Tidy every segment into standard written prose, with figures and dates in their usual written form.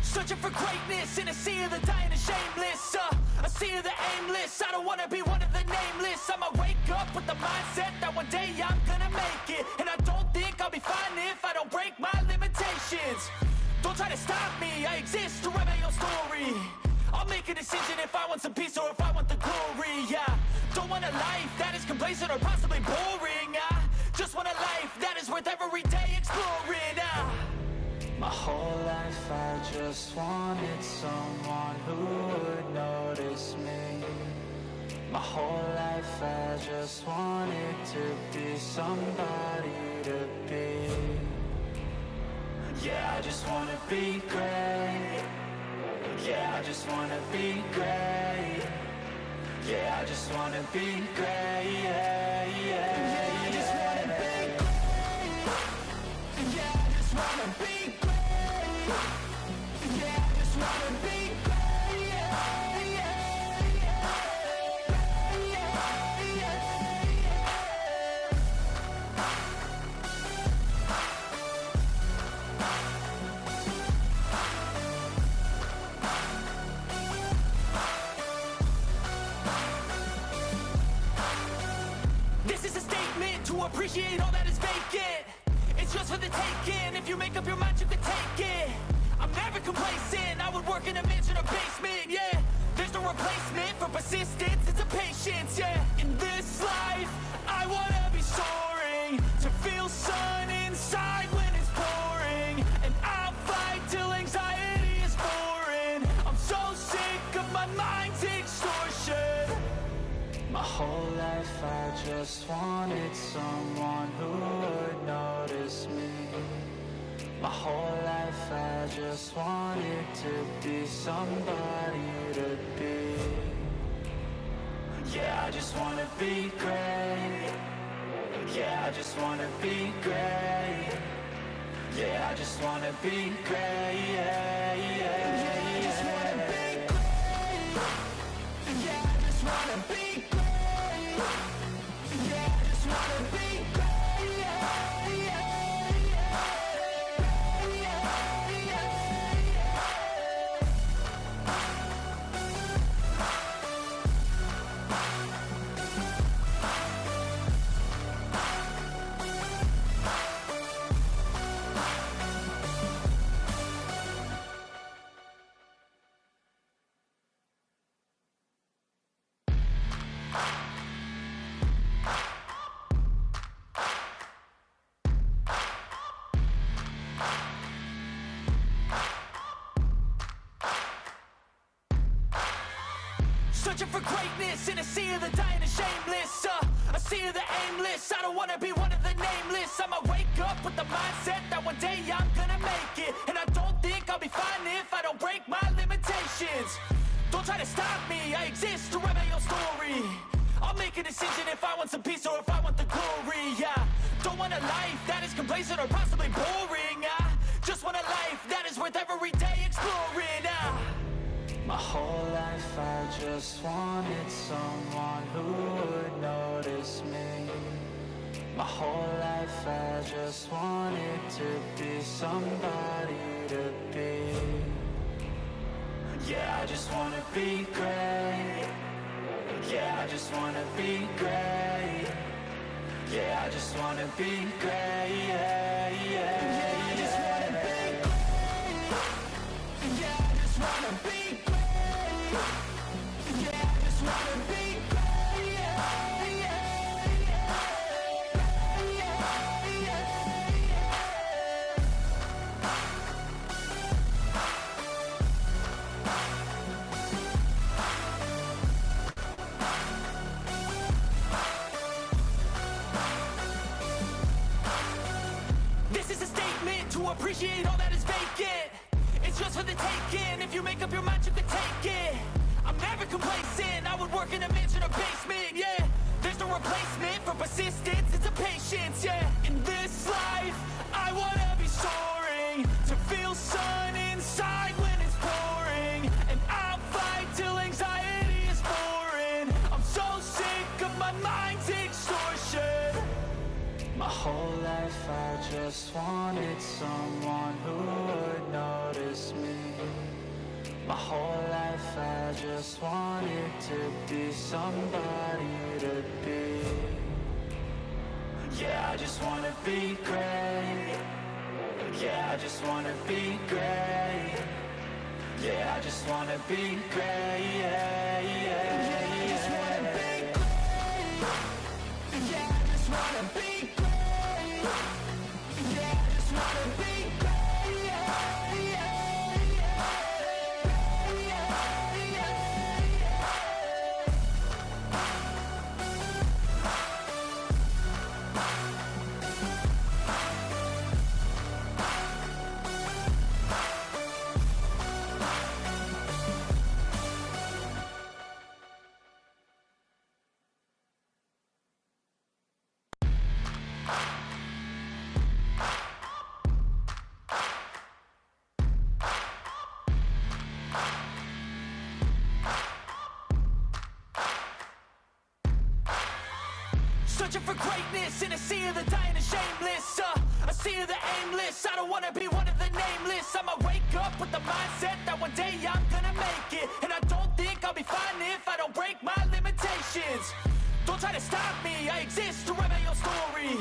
Searching for greatness in a sea of the dying and shameless, a sea of the aimless. I don't wanna be one of the nameless. I'ma wake up with the mindset that one day I'm gonna make it. And I don't think I'll be fine if I don't break my limitations. Don't try to stop me, I exist to write my own story. I'll make a decision if I want some peace or if I want the glory. Yeah, don't want a life that is complacent or possibly boring. I just want a life that is worth every day exploring. My whole life I just wanted someone who would notice me. My whole life I just wanted to be somebody to be. Yeah, I just wanna be great. Yeah, I just wanna be great. Yeah, I just wanna be great. Yeah, yeah, yeah, I just wanna be great. Yeah, I just wanna be great. Yeah, I just wanna be great. Yeah, yeah, yeah, yeah, yeah, yeah. This is a statement to appreciate all that is vacant. It's yours for the taking. If you make up your mind, you can take it. I'm never complacent. I would work in a mansion or basement. Yeah, there's no replacement for persistence. It's a patience. Yeah, in this life, I wanna be soaring, to feel sun inside when it's pouring. And I'll fight till anxiety is foreign. I'm so sick of my mind's extortion. My whole life I just wanted someone who would notice me. My whole life I just wanted to be somebody to be. Yeah, I just wanna be great. Yeah, I just wanna be great. Yeah, I just wanna be great. Yeah, yeah, yeah, I just wanna be great. Yeah, I just wanna be great. Yeah, I just wanna be great. Yeah, yeah, yeah, yeah, yeah, yeah. Searching for greatness in a sea of the dying and shameless, a sea of the aimless. I don't wanna be one of the nameless. I'ma wake up with the mindset that one day I'm gonna make it. And I don't think I'll be fine if I don't break my limitations. Don't try to stop me, I exist to write my own story. I'll make a decision if I want some peace or if I want the glory. Yeah, don't want a life that is complacent or possibly boring. I just want a life that is worth every day exploring. My whole life I just wanted someone who would notice me. My whole life I just wanted to be somebody to be. Yeah, I just wanna be great. Yeah, I just wanna be great. Yeah, I just wanna be great. Yeah, yeah, yeah, I just wanna be great. Yeah, I just wanna be great. Yeah, I just wanna be great. Yeah, yeah, yeah, yeah, yeah, yeah. This is a statement to appreciate all that is vacant. It's yours for the taking. If you make up your mind, you can take it. I'm never complacent. I would work in a mansion or basement. Yeah, there's no replacement for persistence. It's a patience. Yeah, in this life, I wanna be soaring, to feel sun inside when it's pouring. And I'll someone who would notice me. My whole life I just wanted to be somebody to be. Yeah, I just wanna be great. Yeah, I just wanna be great. Yeah, I just wanna be great. Yeah, yeah, yeah. I just wanna be great. Yeah, I just wanna be great. Yeah, I just wanna be great. Yeah, yeah, Searching for greatness in a sea of the dying and shameless, a sea of the aimless. I don't wanna be one of the nameless. I'ma wake up with the mindset that one day I'm gonna make it. And I don't think I'll be fine if I don't break my limitations. Don't try to stop me, I exist to write my own story.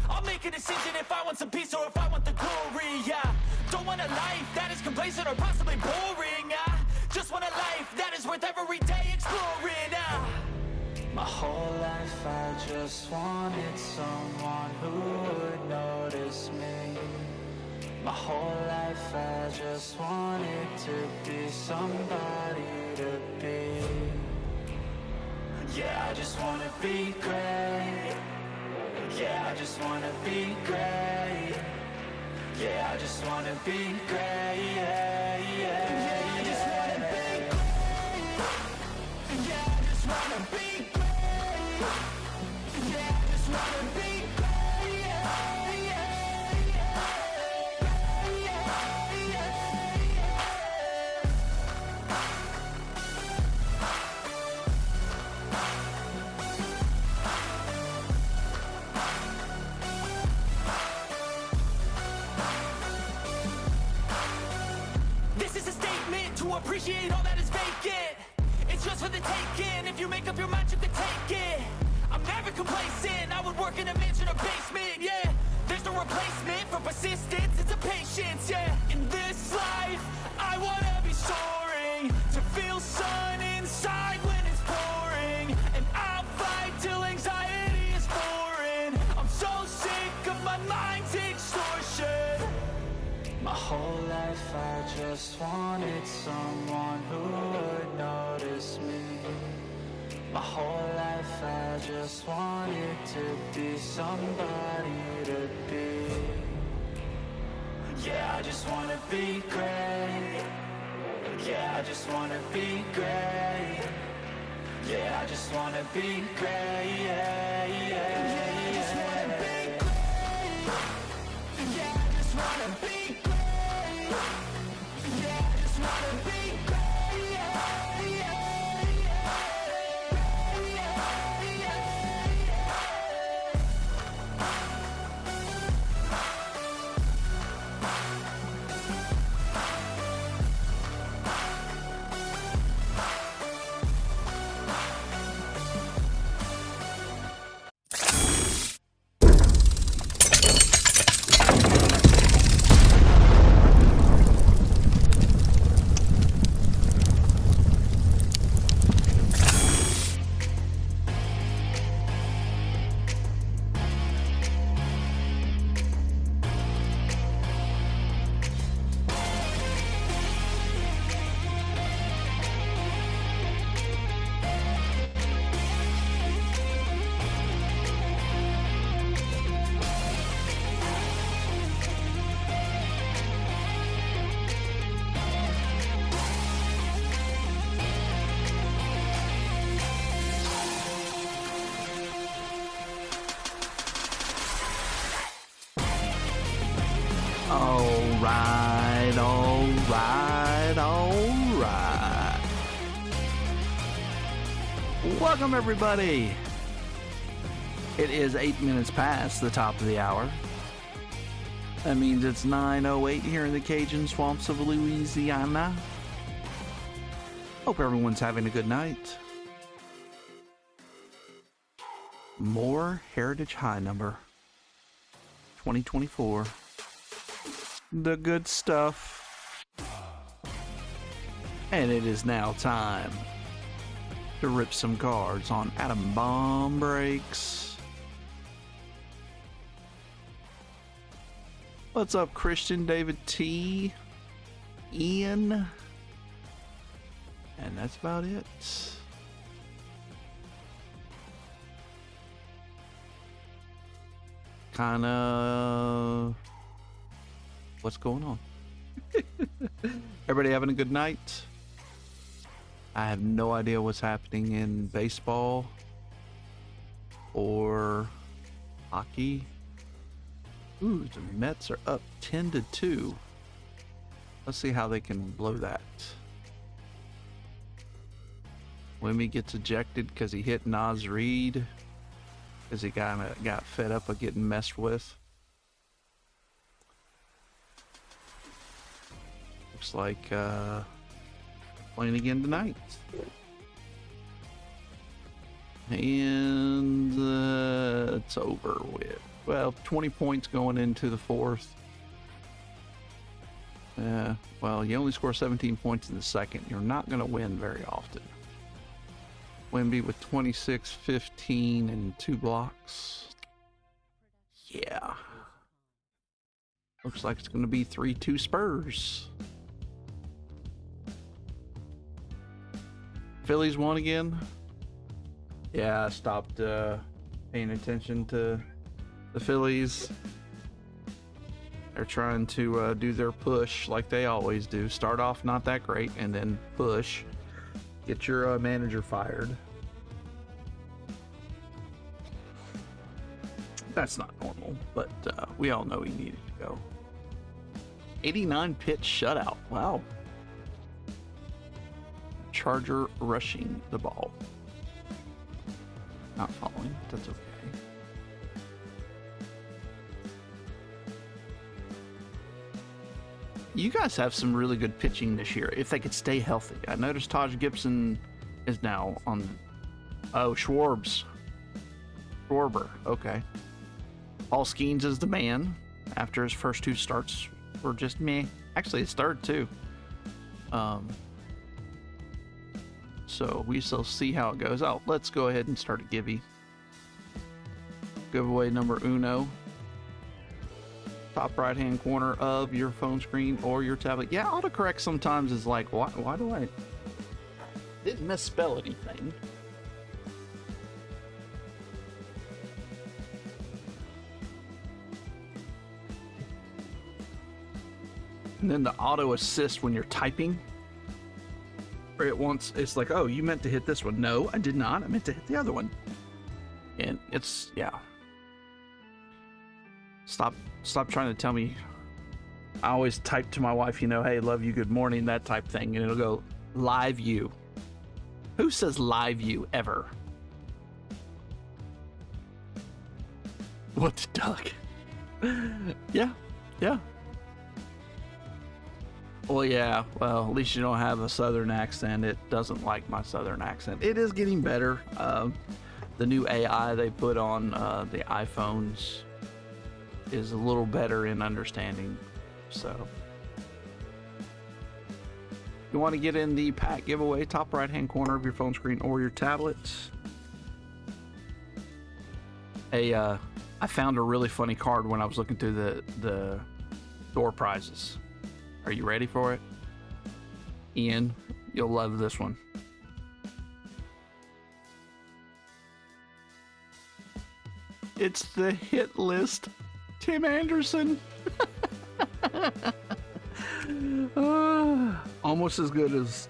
I'll make a decision if I want some peace or if I want the glory. Yeah, don't want a life that is complacent or possibly boring. I just want a life that is worth every day exploring. My whole life I just wanted someone who would notice me. My whole life I just wanted to be somebody to be. Yeah, I just wanna be great. Yeah, I just wanna be great. Yeah, I just wanna be great. Yeah, yeah, yeah. I just wanna be great. Yeah, I just wanna be great. Yeah, I just wanna be great. Yeah, yeah, This is a statement to appreciate all that is vacant. It's just for the taking. If you make up your mind, you can take it. I'm never complacent. I would work in a mansion or basement. Yeah, there's no replacement for persistence. It's a patience. Yeah, in this life, I wanna be soaring, to feel sun inside when it's pouring, and I'll fight till anxiety is foreign. I'm so sick of my mind's extortion. My whole life I just wanted someone who would notice me. My whole life I just wanted to be somebody to be. Yeah, I just wanna be great. Yeah, I just wanna be great. Yeah, I just wanna be great. Yeah, yeah, yeah. I just wanna be great. Yeah, I just wanna be great. Yeah, I just wanna be great. Yeah, yeah. Alright. Welcome, everybody. It is 8 minutes past the top of the hour. That means it's 9:08 here in the Cajun swamps of Louisiana. Hope everyone's having a good night. More Heritage High number 2024. The good stuff. And it is now time to rip some cards on Atom Bomb Breaks. What's up, Christian, David T, Ian? And that's about it. Kinda what's going on? Everybody having a good night? I have no idea what's happening in baseball or hockey. Ooh, the Mets are up 10-2. Let's see how they can blow that. Wimmy gets ejected because he hit Naz Reid because he got fed up of getting messed with. Looks like playing again tonight. And it's over with. Well, 20 points going into the fourth. Well, you only score 17 points in the second. You're not going to win very often. Wimby with 26, 15, and 2 blocks. Yeah. Looks like it's going to be 3-2 Spurs. Phillies won again. Yeah, I stopped paying attention to the Phillies. They're trying to do their push like they always do. Start off not that great and then push. Get your manager fired. That's not normal, but we all know he needed to go. 89 pitch shutout. Wow. Charger rushing the ball. Not following. That's okay. You guys have some really good pitching this year if they could stay healthy. I noticed Taj Gibson is now on. Oh, Schwarber. Okay. Paul Skeens is the man after his first 2 starts were just meh. Actually, his third too. So we shall see how it goes. Oh, let's go ahead and start a giveaway. Giveaway number uno. Top right hand corner of your phone screen or your tablet. Yeah, autocorrect sometimes is like, why do I didn't misspell anything? And then the auto assist when you're typing, it's like, oh, you meant to hit this one. No, I did not. I meant to hit the other one. And it's, yeah. Stop trying to tell me. I always type to my wife, hey, love you, good morning, that type thing, and it'll go live you. Who says live you ever? What's Doug? Yeah. Well, yeah. Well, at least you don't have a southern accent. It doesn't like my southern accent. It is getting better. The new AI they put on the iPhones is a little better in understanding. So, you want to get in the pack giveaway, top right hand corner of your phone screen or your tablet. I found a really funny card when I was looking through the door prizes. Are you ready for it? Ian, you'll love this one. It's the hit list. Tim Anderson. Almost as good as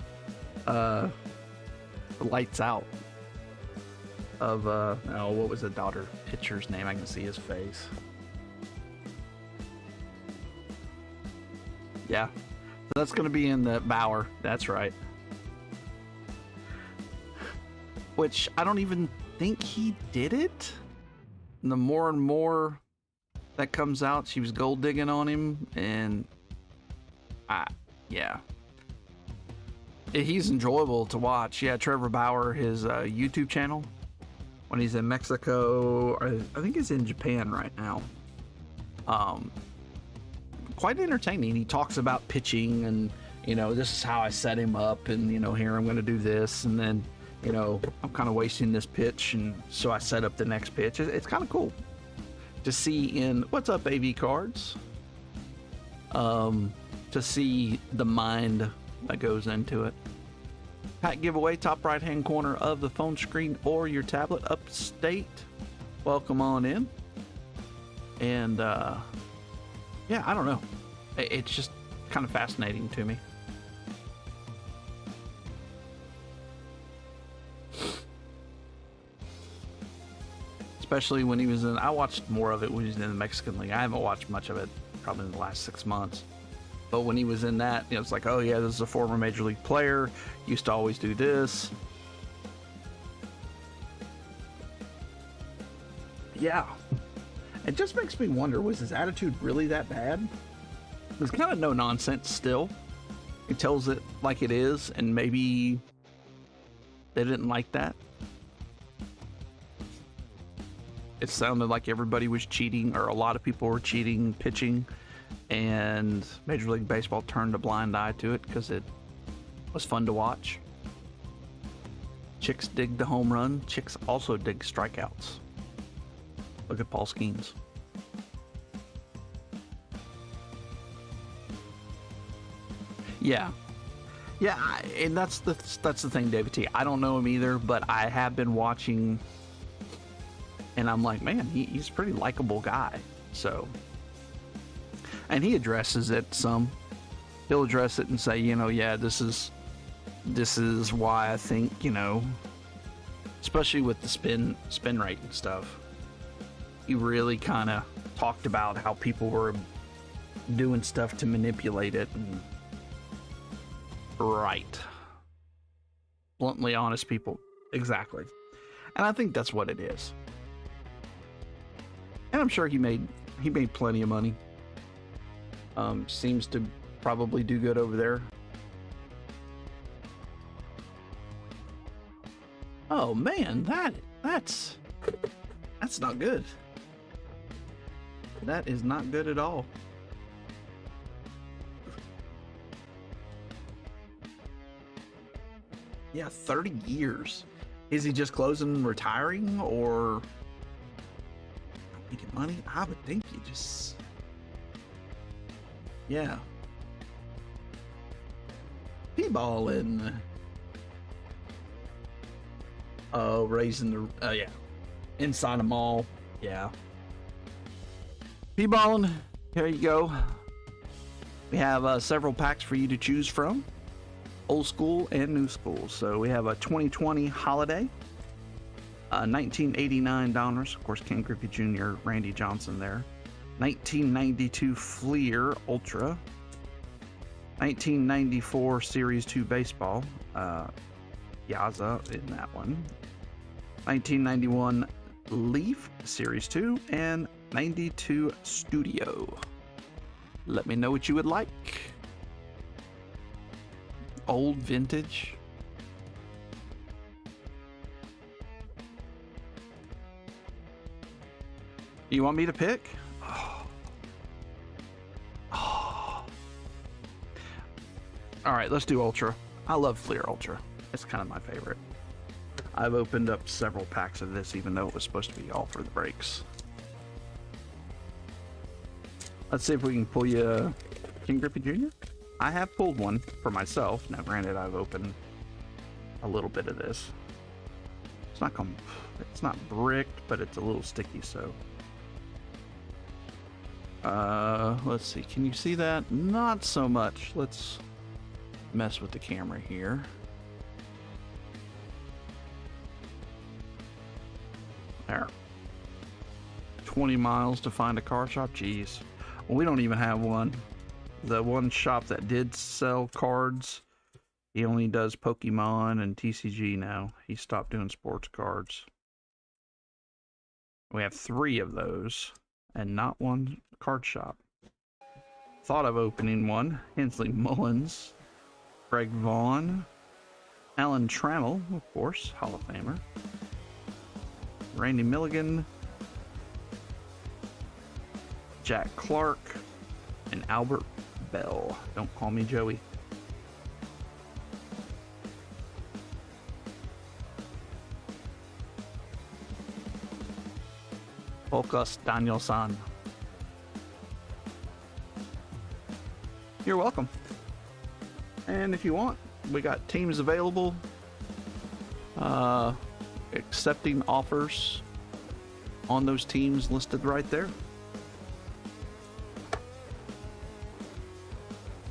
Lights Out of what was the daughter pitcher's name? I can see his face. Yeah, that's going to be in the Bauer. That's right. Which I don't even think he did it. And the more and more that comes out. She was gold digging on him, and yeah. He's enjoyable to watch. Yeah, Trevor Bauer, his YouTube channel, when he's in Mexico, or I think he's in Japan right now. Quite entertaining. He talks about pitching and, you know, this is how I set him up, and, you know, here I'm going to do this, and then, you know, I'm kind of wasting this pitch, and so I set up the next pitch. It's kind of cool to see in What's Up AV Cards, to see the mind that goes into it. Pack giveaway, top right hand corner of the phone screen or your tablet, upstate. Welcome on in. And yeah, I don't know, it's just kind of fascinating to me. Especially when he was in, I watched more of it when he was in the Mexican League. I haven't watched much of it probably in the last 6 months. But when he was in that, you know, it's like, oh yeah, this is a former Major League player. Used to always do this. Yeah. It just makes me wonder, was his attitude really that bad? There's kind of no nonsense still. He tells it like it is, and maybe they didn't like that. It sounded like everybody was cheating, or a lot of people were cheating, pitching, and Major League Baseball turned a blind eye to it because it was fun to watch. Chicks dig the home run. Chicks also dig strikeouts. Look at Paul Skeens. Yeah. Yeah, and that's the thing, David T. I don't know him either, but I have been watching, and I'm like, man, he's a pretty likable guy. So, and he addresses it some. He'll address it and say, you know, yeah, this is why I think, you know, especially with the spin rate and stuff. He really kind of talked about how people were doing stuff to manipulate it. And right. Bluntly honest people. Exactly. And I think that's what it is. And I'm sure he made plenty of money. Seems to probably do good over there. Oh man, that's not good. That is not good at all. Yeah, 30 years. Is he just closing and retiring, or making money? I would think he just... Yeah. P-balling. Oh, raising the... yeah. Inside a mall. Yeah. P-balling. Here you go. We have several packs for you to choose from. Old school and new school. So we have a 2020 Holiday. 1989 Donruss. Of course, Ken Griffey Jr., Randy Johnson there. 1992 Fleer Ultra. 1994 Series 2 Baseball. Yaza in that one. 1991 Leaf Series 2 and 92 Studio. Let me know what you would like. Old vintage. You want me to pick? Oh. Oh. All right, let's do Ultra. I love Fleer Ultra. It's kind of my favorite. I've opened up several packs of this, even though it was supposed to be all for the breaks. Let's see if we can pull you King Griffey Jr. I have pulled one for myself. Now, granted, I've opened a little bit of this. It's not bricked, but it's a little sticky, so. Let's see. Can you see that? Not so much. Let's mess with the camera here. There. 20 miles to find a car shop? Jeez. Well, we don't even have one. The one shop that did sell cards, he only does Pokemon and TCG now. He stopped doing sports cards. We have 3 of those. and not one card shop. Thought of opening one. Hensley Mullins, Greg Vaughn, Alan Trammell, of course, Hall of Famer, Randy Milligan, Jack Clark, and Albert Bell. Don't call me Joey. Focus Daniel-san. You're welcome. And if you want, we got teams available. Accepting offers on those teams listed right there.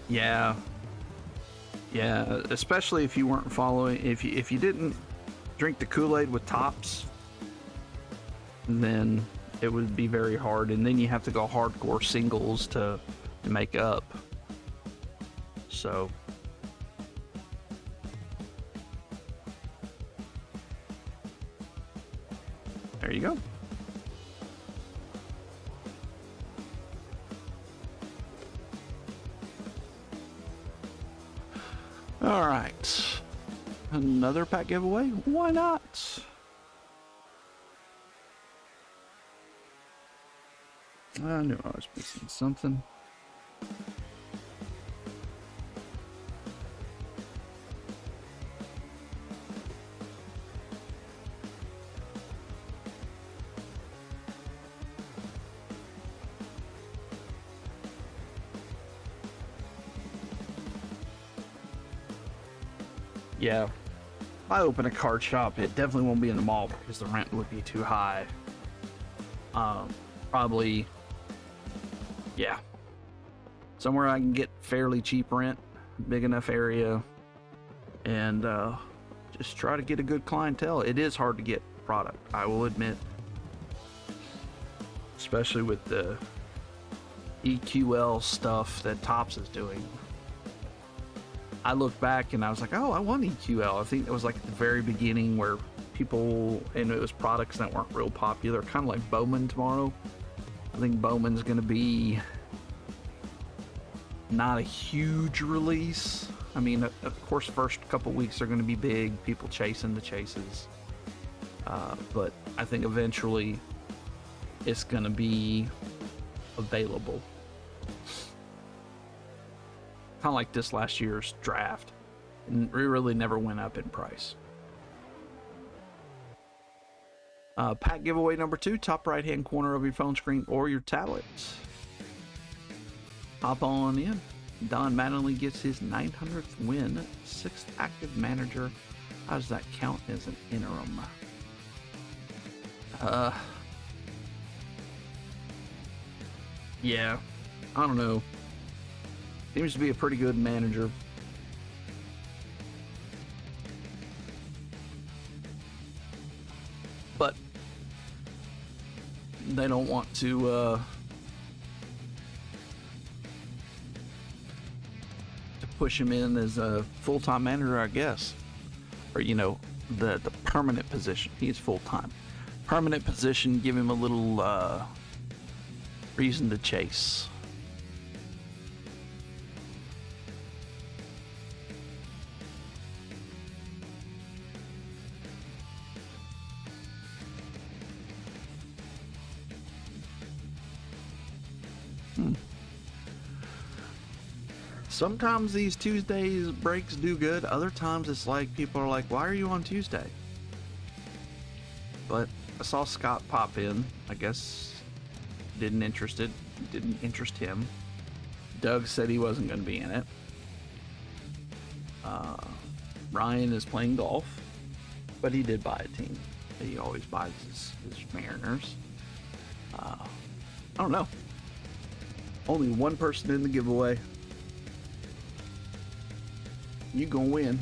Yeah, especially if you weren't following, if you didn't drink the Kool-Aid with Topps, then it would be very hard, and then you have to go hardcore singles to make up. So there you go. All right, another pack giveaway. Why not? I knew I was missing something. Yeah, if I open a card shop, it definitely won't be in the mall because the rent would be too high. Probably, yeah, somewhere I can get fairly cheap rent, big enough area, and just try to get a good clientele. It is hard to get product, I will admit, especially with the EQL stuff that Topps is doing. I look back and I was like, oh, I want EQL. I think it was like at the very beginning where people, and it was products that weren't real popular, kind of like Bowman tomorrow. I think Bowman's going to be not a huge release. I mean, of course, first couple weeks are going to be big, people chasing the chases. But I think eventually it's going to be available. Kind of like this last year's draft, and it really never went up in price. Pack giveaway number 2, top right hand corner of your phone screen or your tablet. Hop on in. Don Mattingly gets his 900th win, 6th active manager. How does that count as an interim? Yeah, I don't know. Seems to be a pretty good manager. But they don't want to push him in as a full-time manager, I guess. Or, you know, the permanent position. He's full-time. Permanent position, give him a little reason to chase. Sometimes these Tuesdays breaks do good. Other times it's like people are like, why are you on Tuesday? But I saw Scott pop in. I guess didn't interest him. Doug said he wasn't going to be in it. Ryan is playing golf, but he did buy a team. He always buys his Mariners. I don't know. Only one person in the giveaway. You gonna win.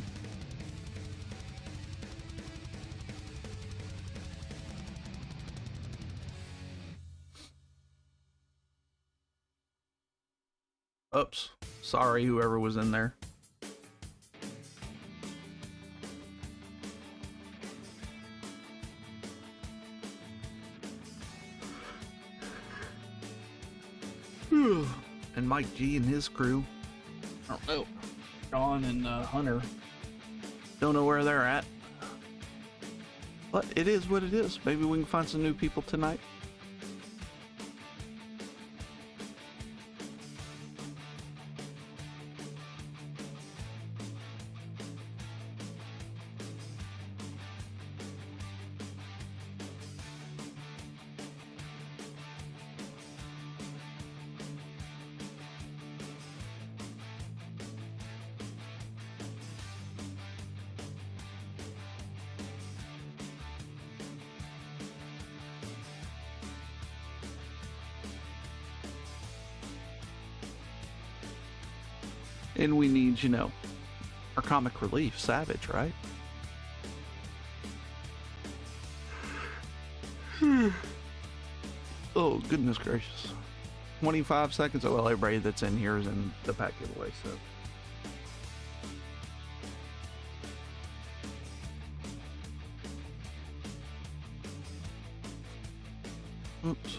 Oops. Sorry, whoever was in there. And Mike G and his crew. I don't know. Sean and Hunter. Don't know where they're at. But it is what it is. Maybe we can find some new people tonight. And we need, you know, our comic relief, Savage, right? Oh, goodness gracious. 25 seconds. Oh, well, everybody that's in here is in the pack giveaway, so. Oops.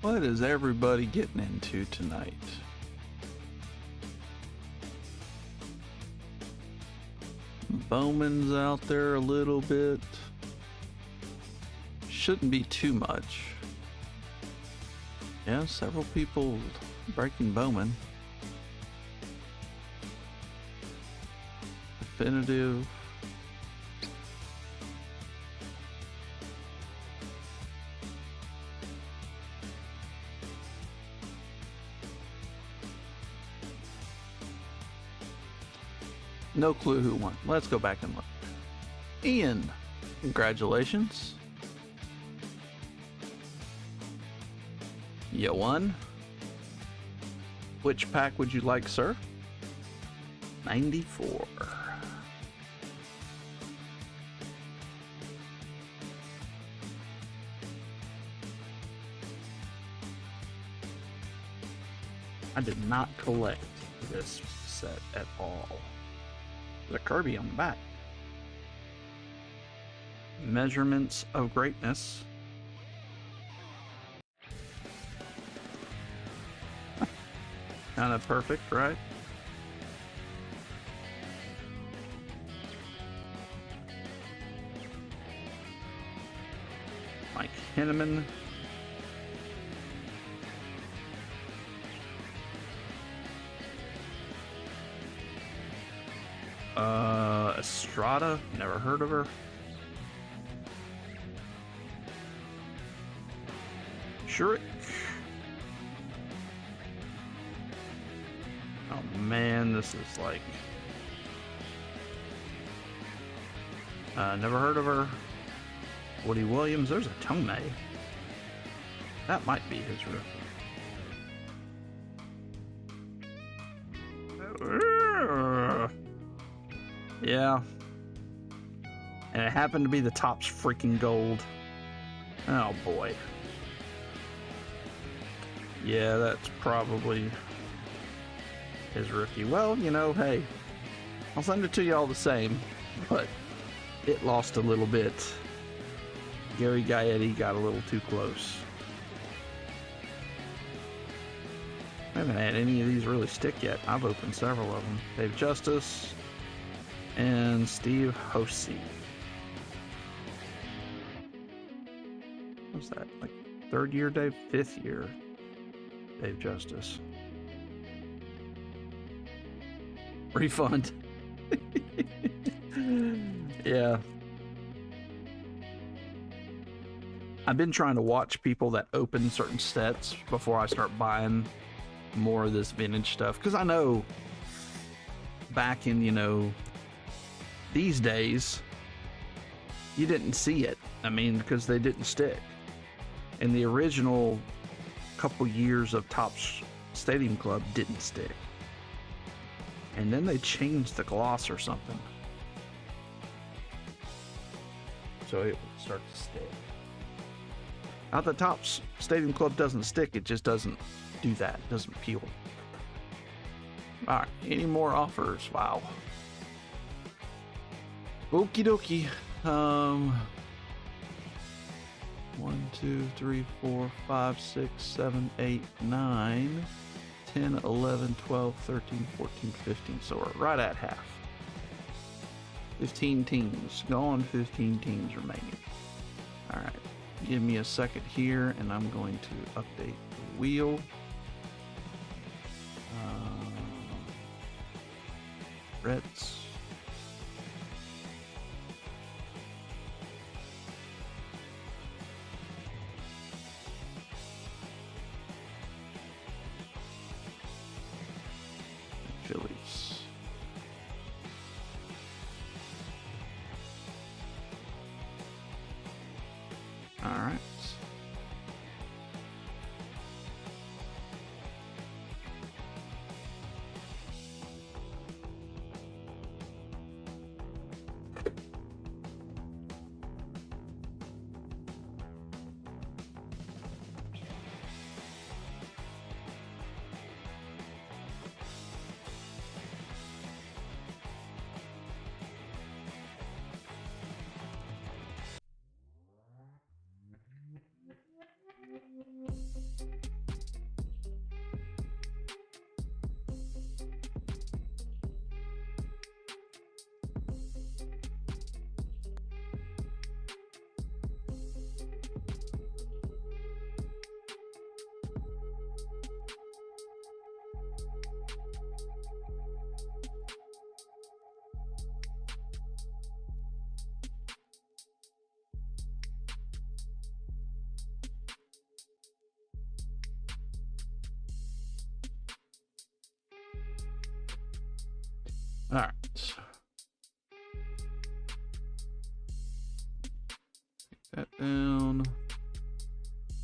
What is everybody getting into tonight? Bowman's out there a little bit. Shouldn't be too much. Yeah, several people breaking Bowman. Definitive. No clue who won. Let's go back and look. Ian, congratulations. You won. Which pack would you like, sir? 94. I did not collect this set at all. There's a Kirby on the back. Measurements of Greatness. Kind of perfect, right? Mike Henneman. Estrada, never heard of her. Shurik. Oh man, this is like... never heard of her. Woody Williams, there's a Tomei. That might be his rookie. Yeah. And it happened to be the Topps freaking gold. Oh boy. Yeah, that's probably his rookie. Well, you know, hey, I'll send it to you all the same, but it lost a little bit. Gary Gaetti got a little too close. I haven't had any of these really stick yet. I've opened several of them. Dave Justice and Steve Hosey. What's that? Like third year Dave? Fifth year Dave Justice. Refund. Yeah. I've been trying to watch people that open certain sets before I start buying more of this vintage stuff, because I know back in, you know, these days you didn't see it. I mean, because they didn't stick. And the original couple years of Topps Stadium Club didn't stick. And then they changed the gloss or something, so it would start to stick. Now the Topps Stadium Club doesn't stick, it just doesn't do that. It doesn't peel. Alright, any more offers? Wow. Okie dokie. 1, 2, 3, 4, 5, 6, 7, 8, 9, 10, 11, 12, 13, 14, 15. So we're right at half. 15 teams. Gone, 15 teams remaining. Alright. Give me a second here, and I'm going to update the wheel. Reds. Phillies. All right. All right. Take that down.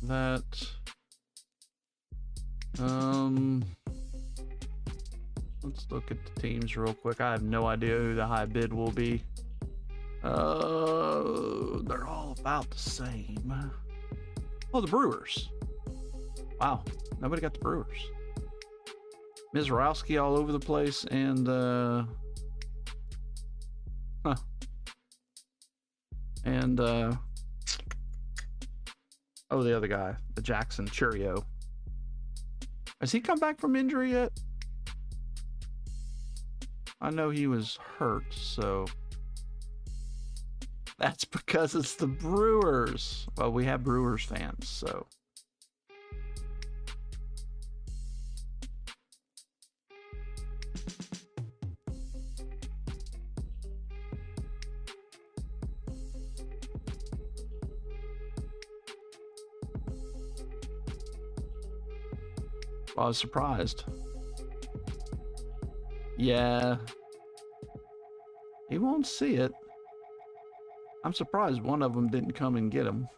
That. Let's look at the teams real quick. I have no idea who the high bid will be. They're all about the same. Oh, the Brewers. Wow, nobody got the Brewers. Mizrowski all over the place, and oh, the other guy, the Jackson Churio. Has he come back from injury yet? I know he was hurt, so that's because it's the Brewers. Well, we have Brewers fans, so. I was surprised. Yeah. He won't see it. I'm surprised one of them didn't come and get him.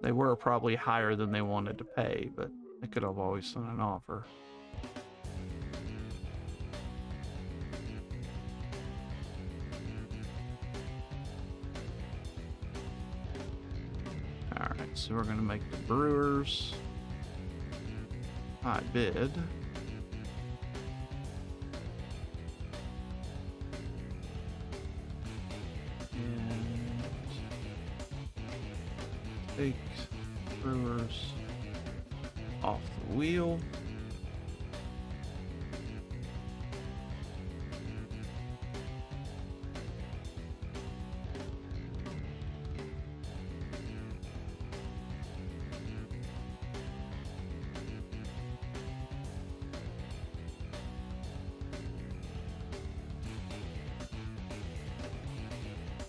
They were probably higher than they wanted to pay, but they could have always sent an offer. Alright, so we're going to make the Brewers high bid. And take Brewers off the wheel.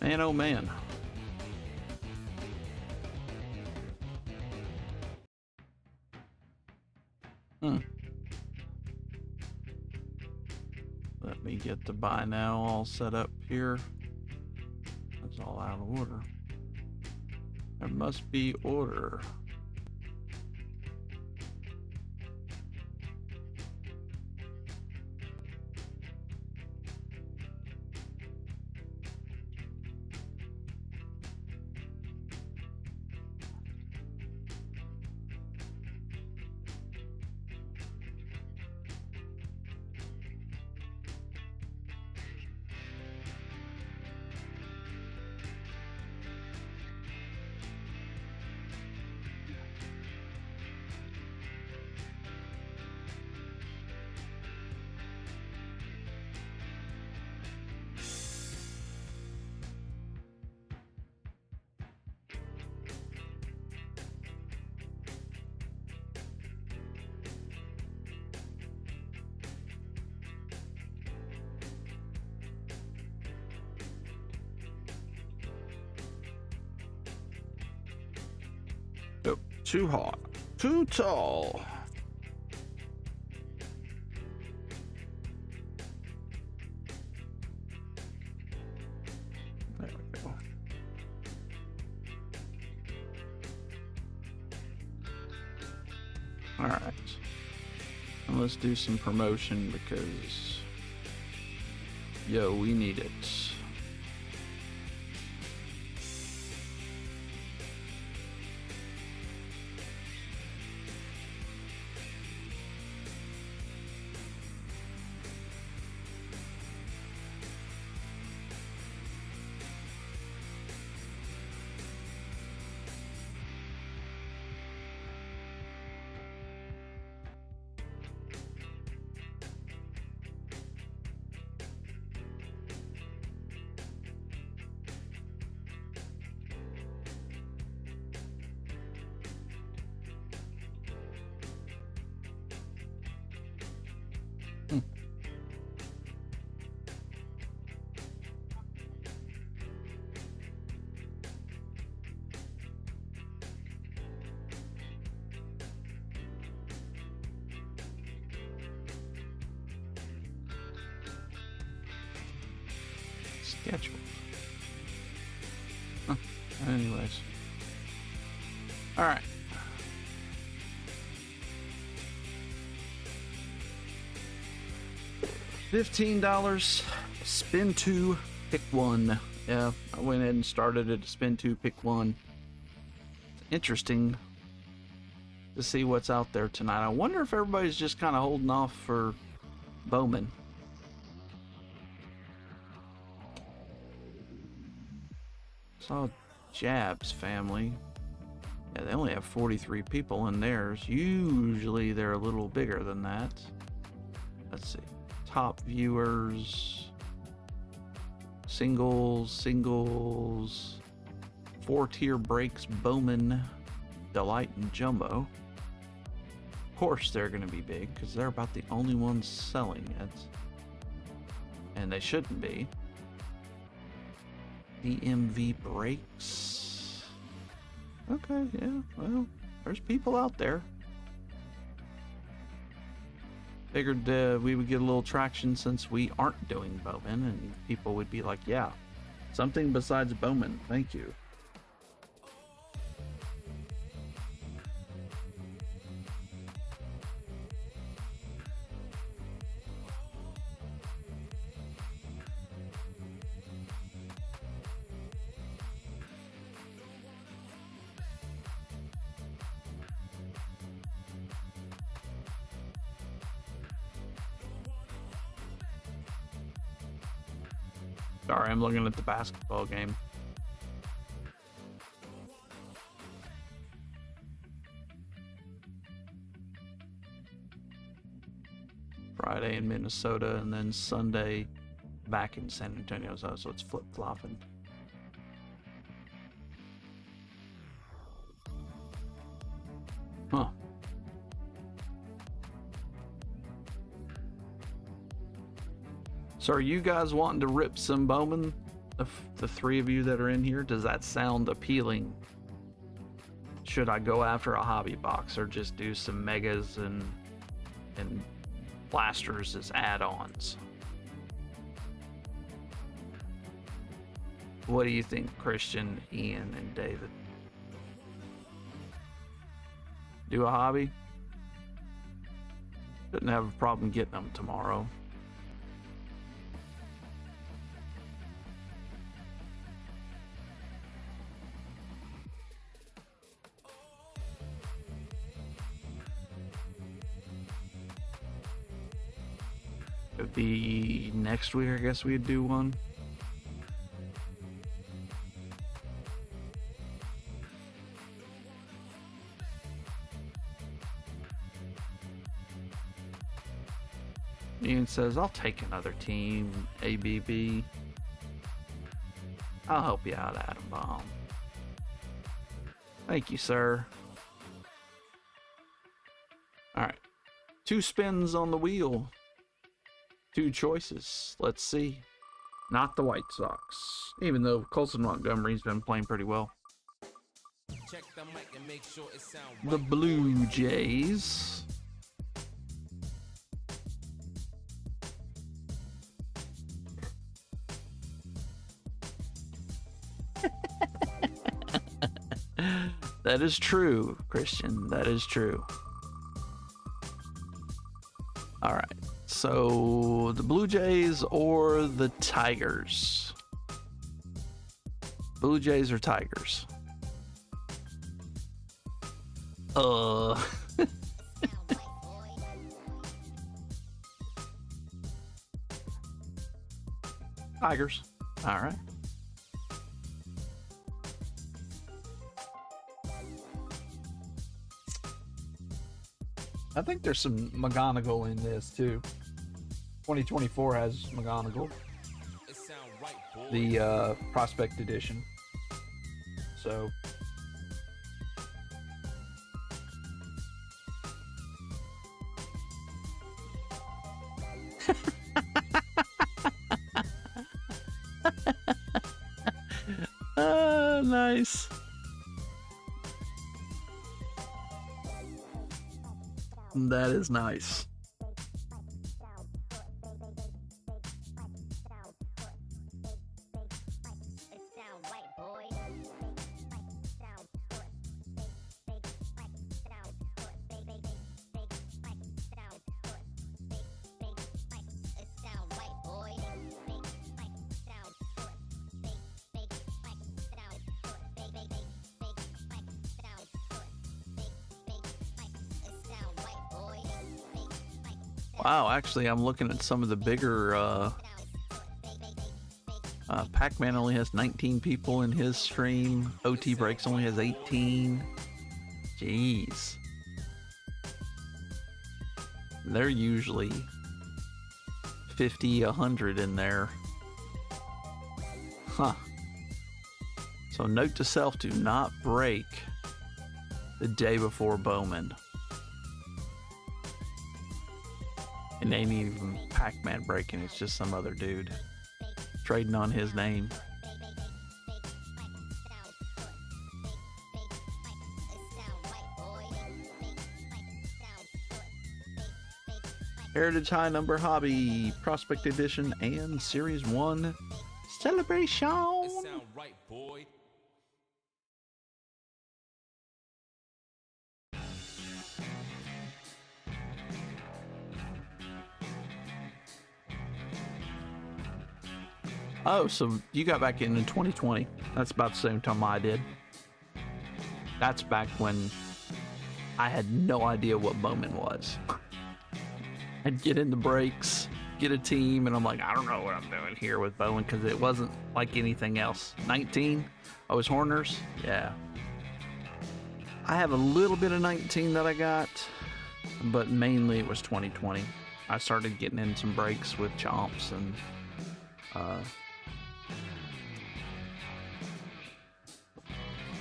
Man, oh man. Let me get the buy now all set up here. That's all out of order. There must be order. Too hot. Too tall. There we go. All right. And let's do some promotion because, yo, we need it. Schedule. Huh. Anyways. All right. $15. Spin 2, pick 1. Yeah, I went ahead and started it. Spin 2, pick 1. Interesting to see what's out there tonight. I wonder if everybody's just kind of holding off for Bowman. Saw Jab's family. Yeah, they only have 43 people in theirs. Usually they're a little bigger than that. Let's see. Top viewers. Singles. 4-tier breaks. Bowman, Delight, and Jumbo. Of course they're going to be big because they're about the only ones selling it. And they shouldn't be. DMV breaks. Okay, yeah, well, there's people out there. Figured we would get a little traction since we aren't doing Bowman, and people would be like, yeah, something besides Bowman, thank you. Sorry, I'm looking at the basketball game. Friday in Minnesota, and then Sunday back in San Antonio, so it's flip-flopping. Huh. So are you guys wanting to rip some Bowman? The three of you that are in here, does that sound appealing? Should I go after a hobby box or just do some megas and blasters as add-ons? What do you think, Christian, Ian, and David? Do a hobby? Shouldn't have a problem getting them tomorrow. It'd be next week, I guess we'd do one. Ian says, I'll take another team, ABB. I'll help you out, Adam Bomb. Thank you, sir. Alright. 2 spins on the wheel. 2 choices. Let's see. Not the White Sox. Even though Colson Montgomery's been playing pretty well. The Blue Jays. That is true, Christian. That is true. All right. So the Blue Jays or the Tigers? Blue Jays or Tigers? Tigers. All right. I think there's some McGonagall in this too. 2024 has McGonagall. The Prospect Edition. So. Nice. That is nice. Wow, actually, I'm looking at some of the bigger. Pac-Man only has 19 people in his stream. OT Breaks only has 18. Jeez. They're usually 50, 100 in there. Huh. So note to self, do not break the day before Bowman. It ain't even Pac-Man breaking, it's just some other dude trading on his name. Heritage High Number Hobby, Prospect Edition, and Series 1 Celebration. Sound right, boy. Oh, so you got back in 2020. That's about the same time I did. That's back when I had no idea what Bowman was. I'd get in the breaks, get a team, and I'm like, I don't know what I'm doing here with Bowman because it wasn't like anything else. 19, I was Horners. Yeah. I have a little bit of 19 that I got, but mainly it was 2020. I started getting in some breaks with Chomps and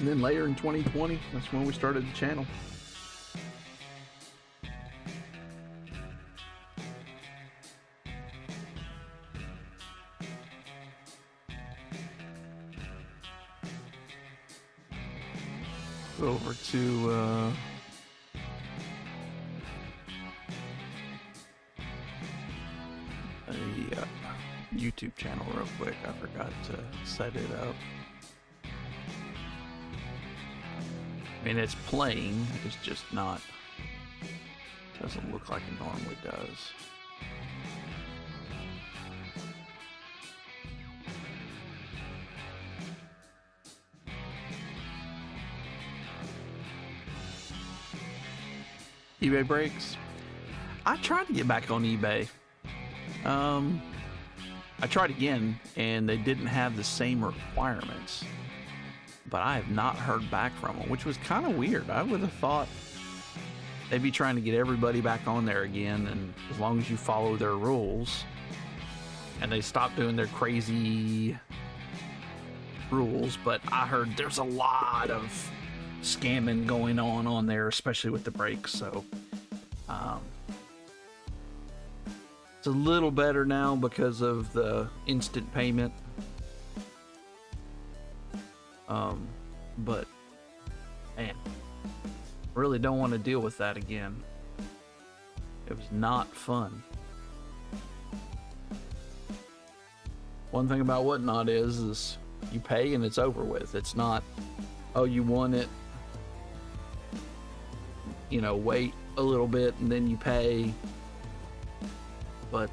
then later in 2020, that's when we started the channel. Go over to a YouTube channel real quick. I forgot to set it up. I mean, it's playing, it's just not, doesn't look like it normally does. eBay breaks. I tried to get back on eBay. I tried again, and they didn't have the same requirements. But I have not heard back from them, which was kind of weird. I would have thought they'd be trying to get everybody back on there again, and as long as you follow their rules, and they stop doing their crazy rules. But I heard there's a lot of scamming going on there, especially with the breaks. So it's a little better now because of the instant payment. But really don't want to deal with that again. It was not fun. One thing about Whatnot is you pay and it's over with. It's not, oh, you won it, you know, wait a little bit and then you pay. But,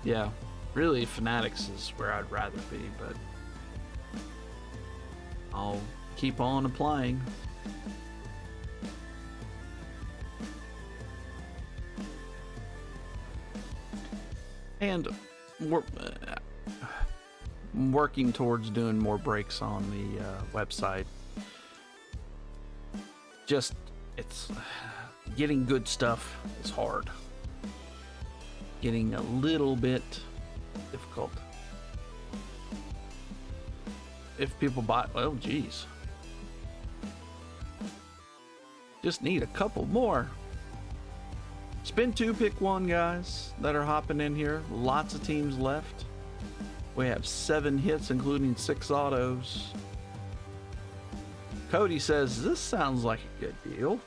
yeah, really Fanatics is where I'd rather be, but I'll keep on applying. And we're working towards doing more breaks on the website. Just, it's getting good stuff is hard. Getting a little bit difficult. If people buy, well, geez. Just need a couple more. Spin 2, pick 1, guys, that are hopping in here. Lots of teams left. We have 7 hits, including 6 autos. Cody says, this sounds like a good deal.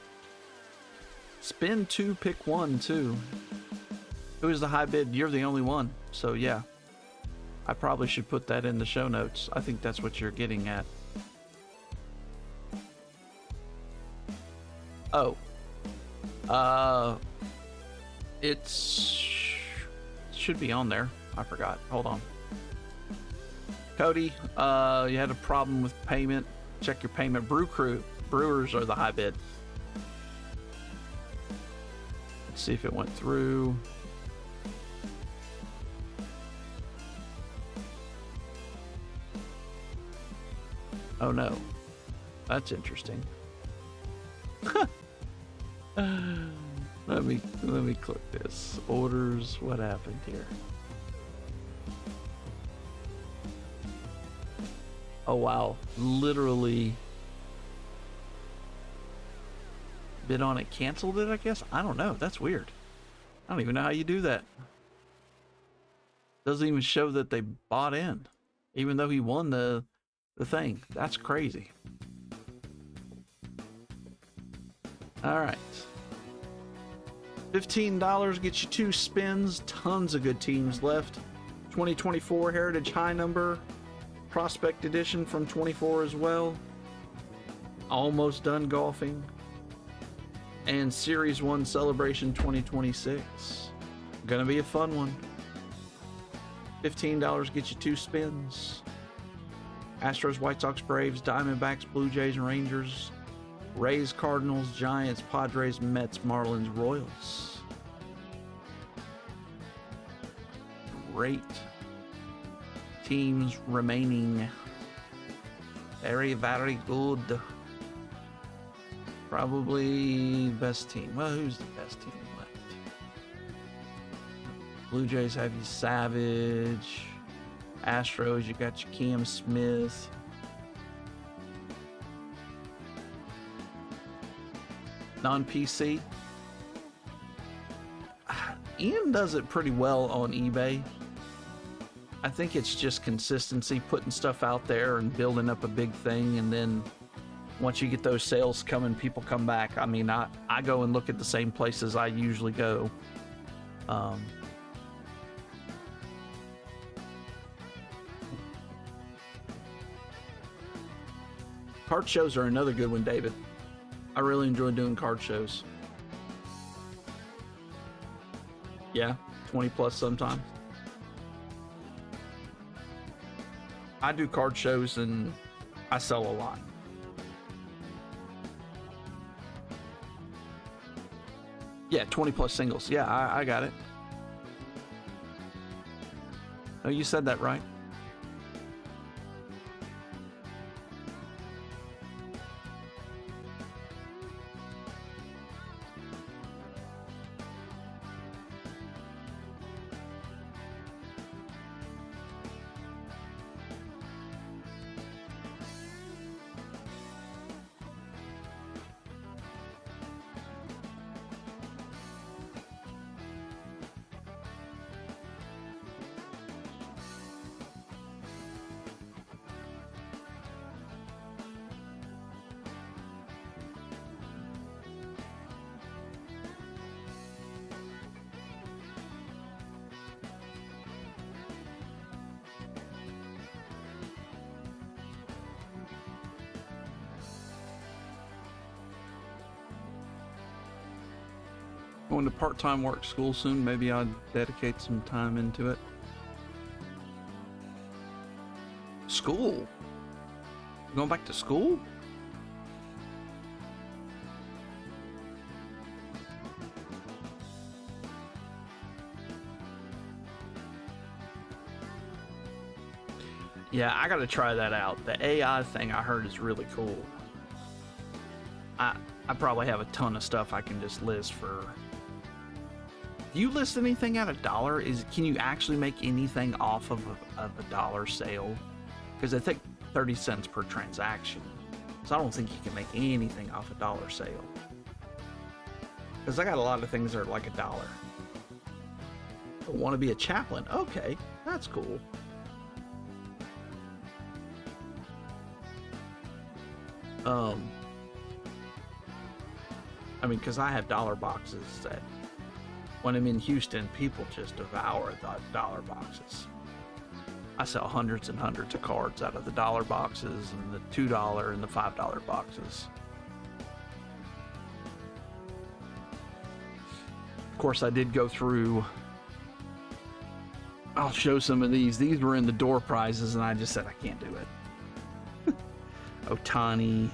Spin 2, pick 1, too. Who's the high bid? You're the only one. So, yeah. I probably should put that in the show notes. I think that's what you're getting at. Oh. It should be on there. I forgot. Hold on. Cody, you had a problem with payment. Check your payment. Brewers are the high bid. Let's see if it went through. Oh no. That's interesting. Let me click this. Orders, what happened here? Oh wow, literally bid on it, canceled it, I guess? I don't know, that's weird. I don't even know how you do that. Doesn't even show that they bought in, even though he won the thing. That's crazy. All right. $15 gets you 2 spins. Tons of good teams left. 2024 Heritage High Number. Prospect Edition from 24 as well. Almost done golfing. And Series 1 Celebration 2026. Gonna be a fun one. $15 gets you 2 spins. Astros, White Sox, Braves, Diamondbacks, Blue Jays, and Rangers. Rays, Cardinals, Giants, Padres, Mets, Marlins, Royals. Great teams remaining. Very, very good. Probably best team. Well, who's the best team left? Blue Jays have you Savage. Astros, you got your Cam Smith. Non-PC. Ian does it pretty well on eBay. I think it's just consistency, putting stuff out there and building up a big thing, and then once you get those sales coming, people come back. I mean, I go and look at the same places I usually go. Card shows are another good one, David. I really enjoy doing card shows. Yeah, 20 plus sometimes. I do card shows and I sell a lot. Yeah, 20 plus singles. Yeah, I got it. Oh, you said that right. Going to part-time work school soon. Maybe I'll dedicate some time into it. School? Going back to school? Yeah, I gotta try that out. The AI thing I heard is really cool. I probably have a ton of stuff I can just list for. Do you list anything at $1? Can you actually make anything off of a dollar sale? Because I think 30 cents per transaction. So I don't think you can make anything off a dollar sale. Because I got a lot of things that are like $1. I want to be a chaplain. Okay, that's cool. I mean, because I have dollar boxes that when I'm in Houston, people just devour the dollar boxes. I sell hundreds and hundreds of cards out of the dollar boxes and the $2 and the $5 boxes. Of course, I did go through. I'll show some of these. These were in the door prizes, and I just said I can't do it. Otani,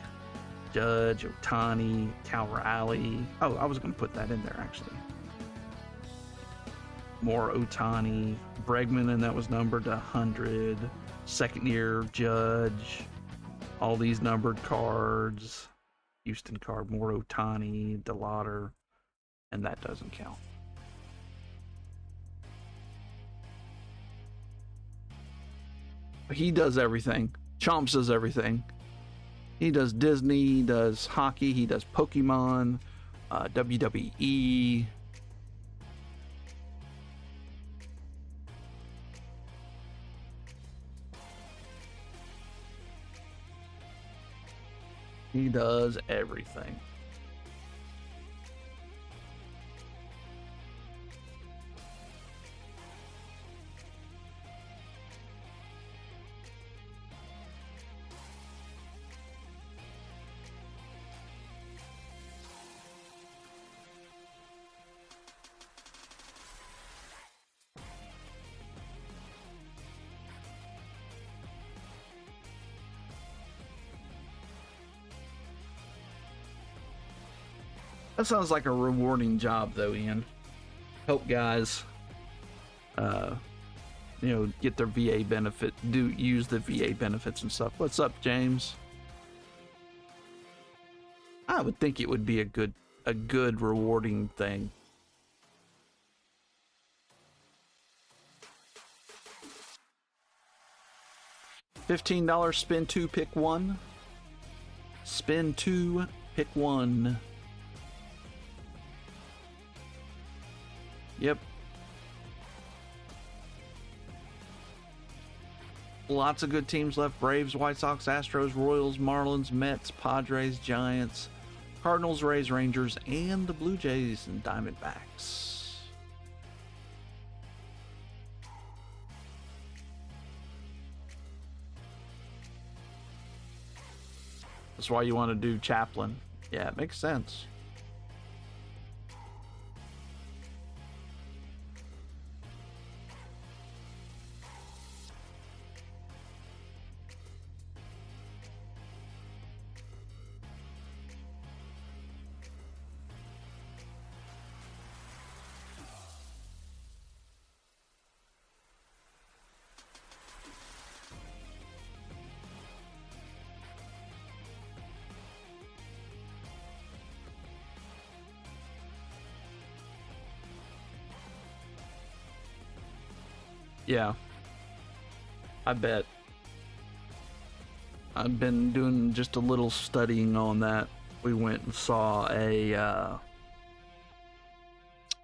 Judge, Otani, Cal Raleigh. Oh, I was going to put that in there, actually. More Otani, Bregman, and that was numbered to 100. Second year Judge. All these numbered cards. Houston card, more Otani, DeLauder, and that doesn't count. He does everything. Chomps does everything. He does Disney, he does hockey, he does Pokemon, WWE. He does everything. That sounds like a rewarding job, though, Ian. Help guys, get their VA benefit, use the VA benefits and stuff. What's up, James? I would think it would be a good rewarding thing. $15 spin 2, pick 1. Spin 2, pick 1. Yep. Lots of good teams left. Braves, White Sox, Astros, Royals, Marlins, Mets, Padres, Giants, Cardinals, Rays, Rangers, and the Blue Jays and Diamondbacks. That's why you want to do chaplain. Yeah, it makes sense. Yeah, I bet. I've been doing just a little studying on that. We went and saw a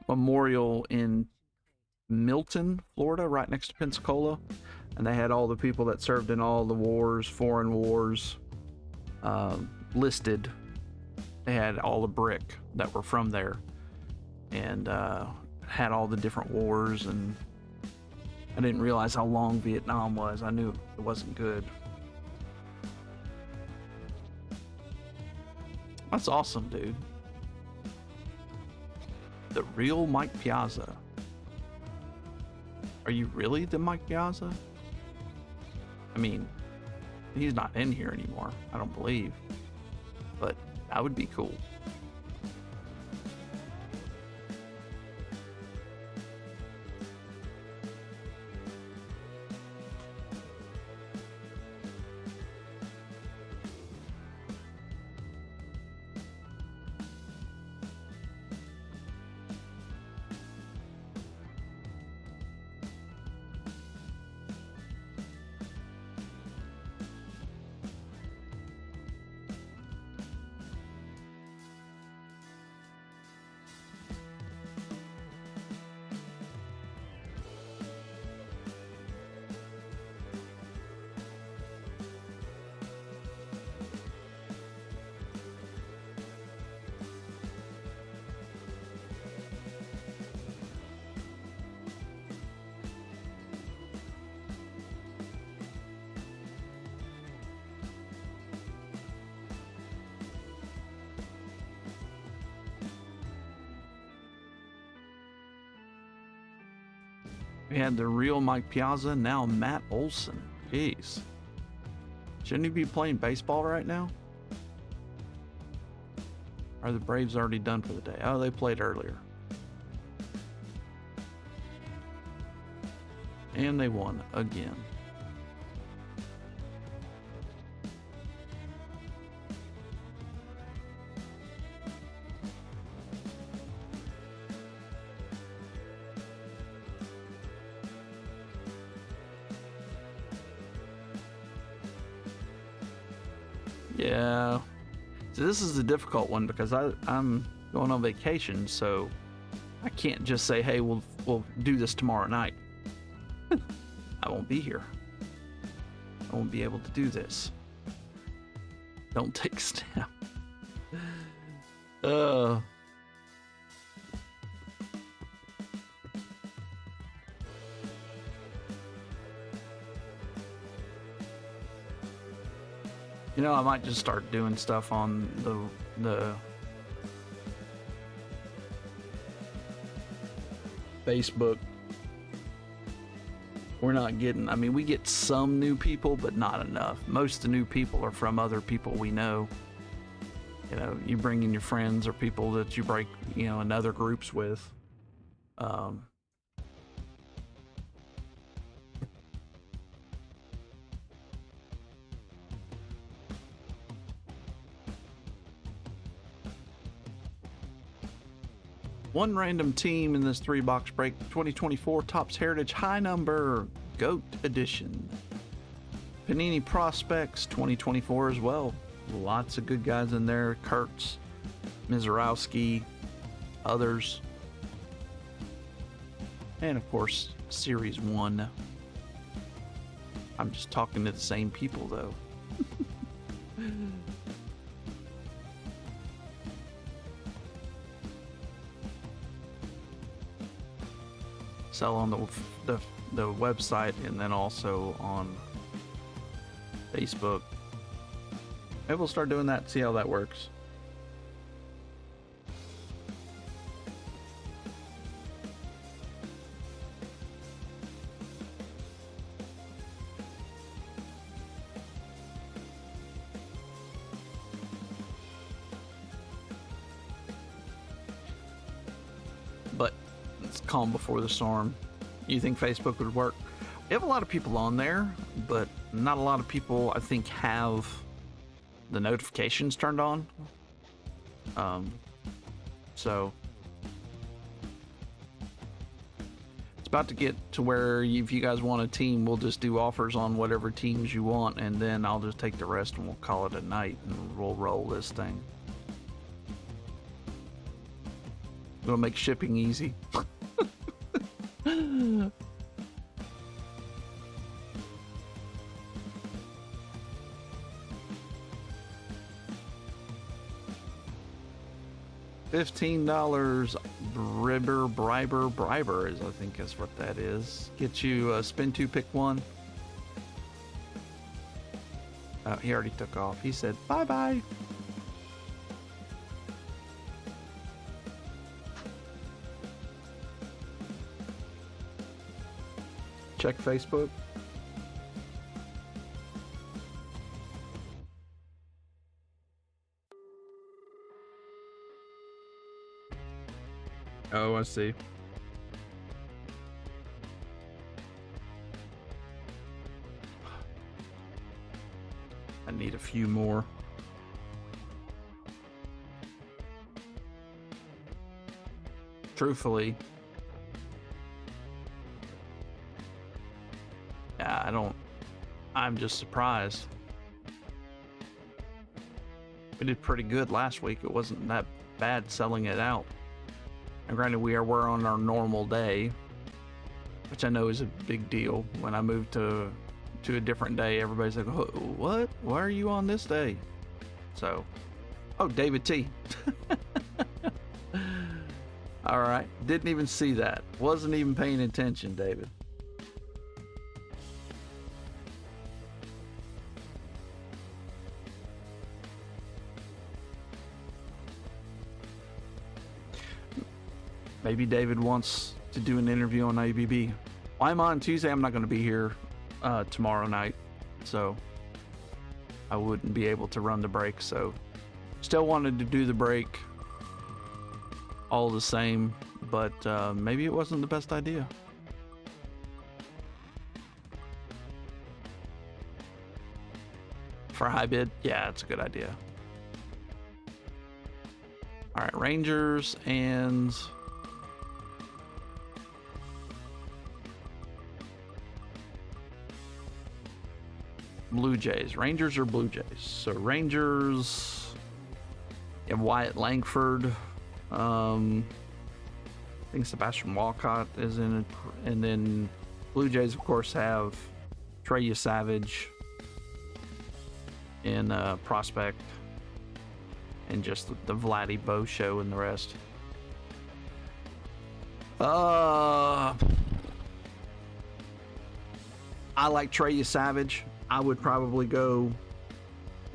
memorial in Milton, Florida, right next to Pensacola, and they had all the people that served in all the wars, foreign wars, listed. They had all the brick that were from there, and had all the different wars, and I didn't realize how long Vietnam was. I knew it wasn't good. That's awesome, dude. The real Mike Piazza. Are you really the Mike Piazza? I mean, he's not in here anymore, I don't believe. But that would be cool. We had the real Mike Piazza, now Matt Olson. Jeez. Shouldn't he be playing baseball right now? Are the Braves already done for the day? Oh, they played earlier. And they won again. Yeah. So this is a difficult one because I'm going on vacation, so I can't just say, hey, we'll do this tomorrow night. I won't be here. I won't be able to do this. Don't take snap. You know, I might just start doing stuff on the Facebook. We're not getting, I mean, we get some new people, but not enough. Most of the new people are from other people we know. You know, you bring in your friends or people that you break, you know, in other groups with. One random team in this 3-box break, 2024 Topps Heritage High Number GOAT Edition. Panini Prospects 2024 as well. Lots of good guys in there. Kurtz, Mizorowski, others. And of course, Series 1. I'm just talking to the same people though. Sell on the website and then also on Facebook. Maybe we'll start doing that, see how that works. But it's calm before the storm. You think Facebook would work? We have a lot of people on there, but not a lot of people, I think, have the notifications turned on. So it's about to get to where if you guys want a team, we'll just do offers on whatever teams you want, and then I'll just take the rest and we'll call it a night and we'll roll this thing. It'll make shipping easy. $15 briber is, I think is what that is. Get you a spin 2, pick 1. He already took off. He said bye-bye. check Facebook. Oh, I see. I need a few more. Truthfully, yeah, I'm just surprised. We did pretty good last week. It wasn't that bad selling it out. And granted, we're on our normal day, which I know is a big deal. When I moved to a different day, everybody's like, oh, what? Why are you on this day? So, oh, David T. All right. Didn't even see that. Wasn't even paying attention, David. Maybe David wants to do an interview on ABB. Well, I'm on Tuesday. I'm not going to be here tomorrow night, so I wouldn't be able to run the break. So still wanted to do the break all the same, but maybe it wasn't the best idea. For high bid, yeah, it's a good idea. All right, Rangers and Blue Jays. Rangers or Blue Jays? So Rangers, you have Wyatt Langford. I think Sebastian Walcott is in it. And then Blue Jays, of course, have Trey Savage in prospect. And just the Vladdy Bo show and the rest. I like Trey Savage. I would probably go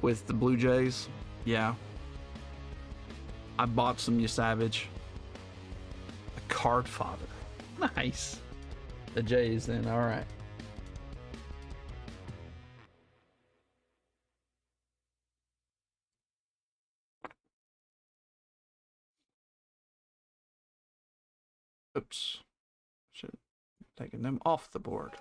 with the Blue Jays. Yeah. I bought some Savage. A card father. Nice. The Jays then, all right. Oops. Should have taken them off the board.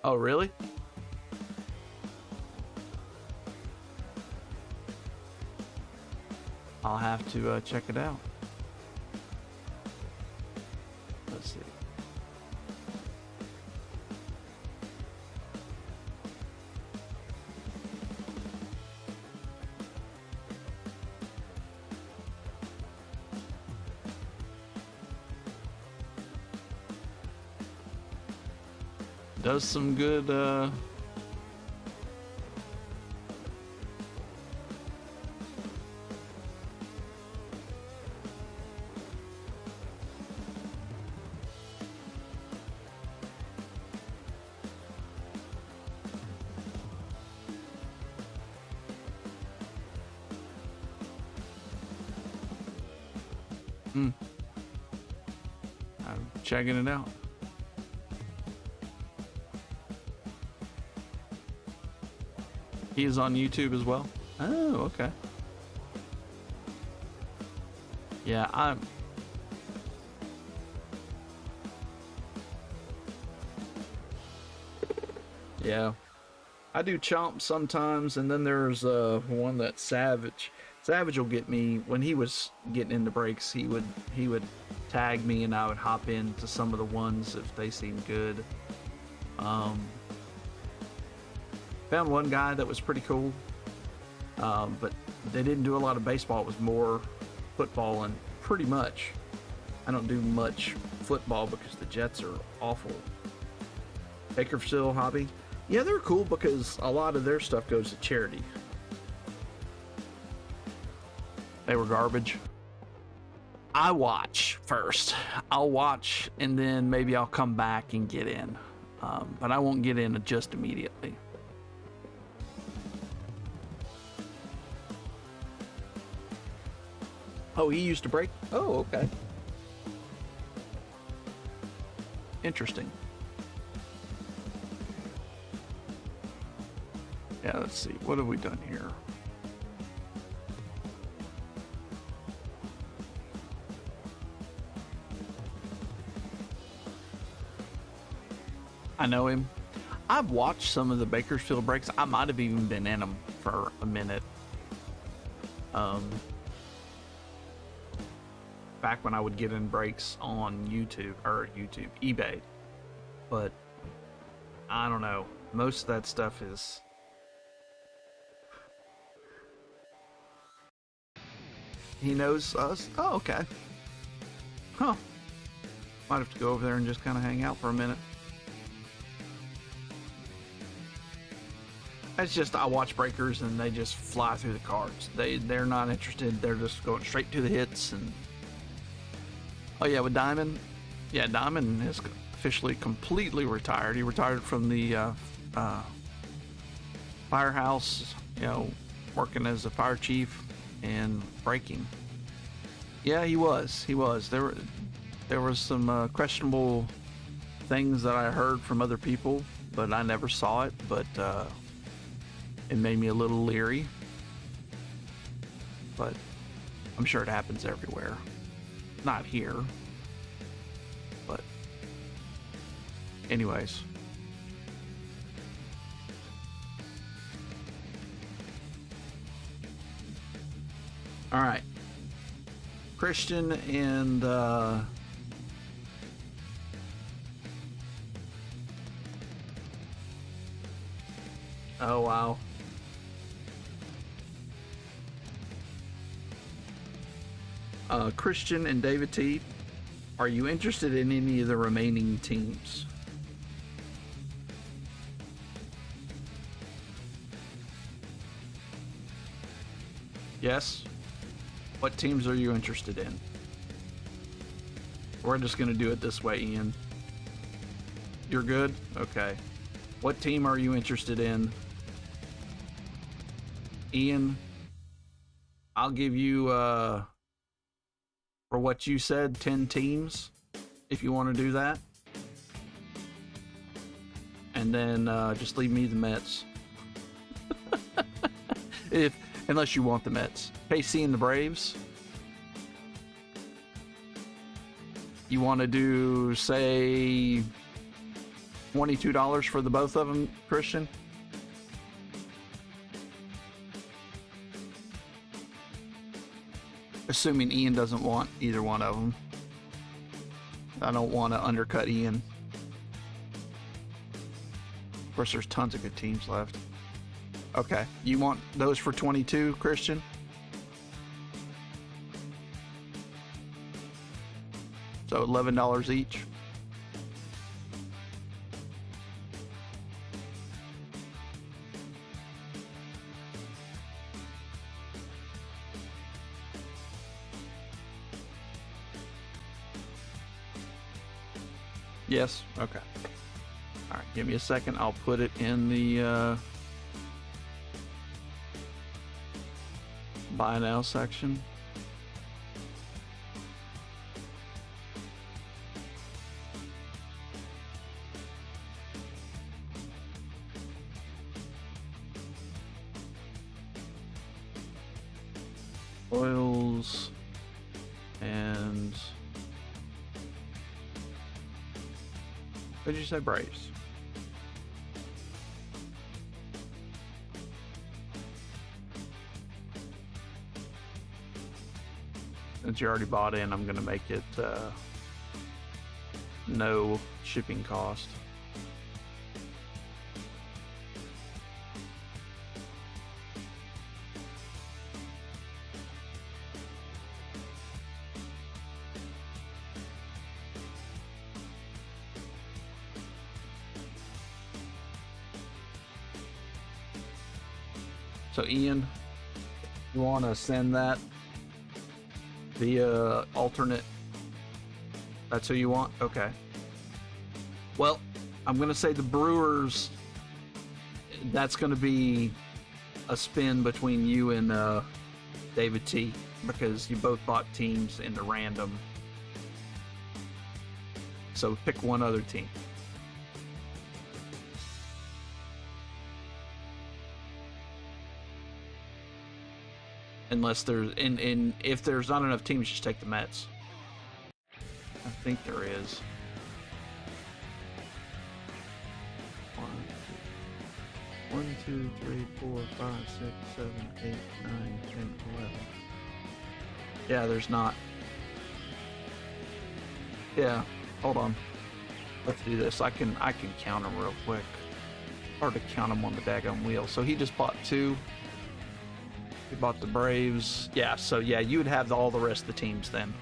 Oh, really? I'll have to check it out. Let's see. Does some good I'm checking it out. He is on YouTube as well. Oh, okay. Yeah, yeah, I do Chomp sometimes, and then there's one that Savage will get me when he was getting into breaks. He would tag me, and I would hop into some of the ones if they seemed good. Found one guy that was pretty cool, but they didn't do a lot of baseball. It was more football, and pretty much I don't do much football because the Jets are awful. Bakersfield Hobby, yeah, they're cool because a lot of their stuff goes to charity. They were garbage. I watch first. I'll watch, and then maybe I'll come back and get in, but I won't get in just immediately. Oh, he used to break? Oh, okay. Interesting. Yeah, let's see. What have we done here? I know him. I've watched some of the Bakersfield breaks. I might have even been in them for a minute. Back when I would get in breaks on eBay. But I don't know. Most of that stuff is... He knows us? Oh, okay. Huh. Might have to go over there and just kind of hang out for a minute. It's just, I watch breakers and they just fly through the cards. They're not interested. They're just going straight to the hits. And oh yeah, with Diamond, yeah, Diamond is officially completely retired. He retired from the firehouse, you know, working as a fire chief and breaking. Yeah, he was. There was some questionable things that I heard from other people, but I never saw it. But it made me a little leery, but I'm sure it happens everywhere. Not here, but anyways. All right. Christian and oh wow. Christian and David T, are you interested in any of the remaining teams? Yes? What teams are you interested in? We're just going to do it this way, Ian. You're good? Okay. What team are you interested in? Ian, I'll give you, for what you said, 10 teams, if you want to do that. And then just leave me the Mets. Unless you want the Mets. KC and the Braves. You want to do, say, $22 for the both of them, Christian? Assuming Ian doesn't want either one of them. I don't want to undercut Ian. Of course, there's tons of good teams left. Okay, you want those for 22, Christian? So $11 each. Yes? Okay. All right, give me a second. I'll put it in the buy now section. Oils and what did you say, Braves? Since you already bought in, I'm gonna make it no shipping cost. So Ian, you want to send that via alternate? That's who you want? Okay. Well, I'm going to say the Brewers, that's going to be a spin between you and David T, because you both bought teams in the random. So pick one other team. Unless there's if there's not enough teams, just take the Mets. I think there is. 1, 2, 3, 4, 5, 6, 7, 8, 9, 10, 11. Yeah, there's not. Yeah, hold on. Let's do this. I can count them real quick. Hard to count them on the daggone wheel. So he just bought 2. He bought the Braves. Yeah, so yeah, you would have all the rest of the teams then.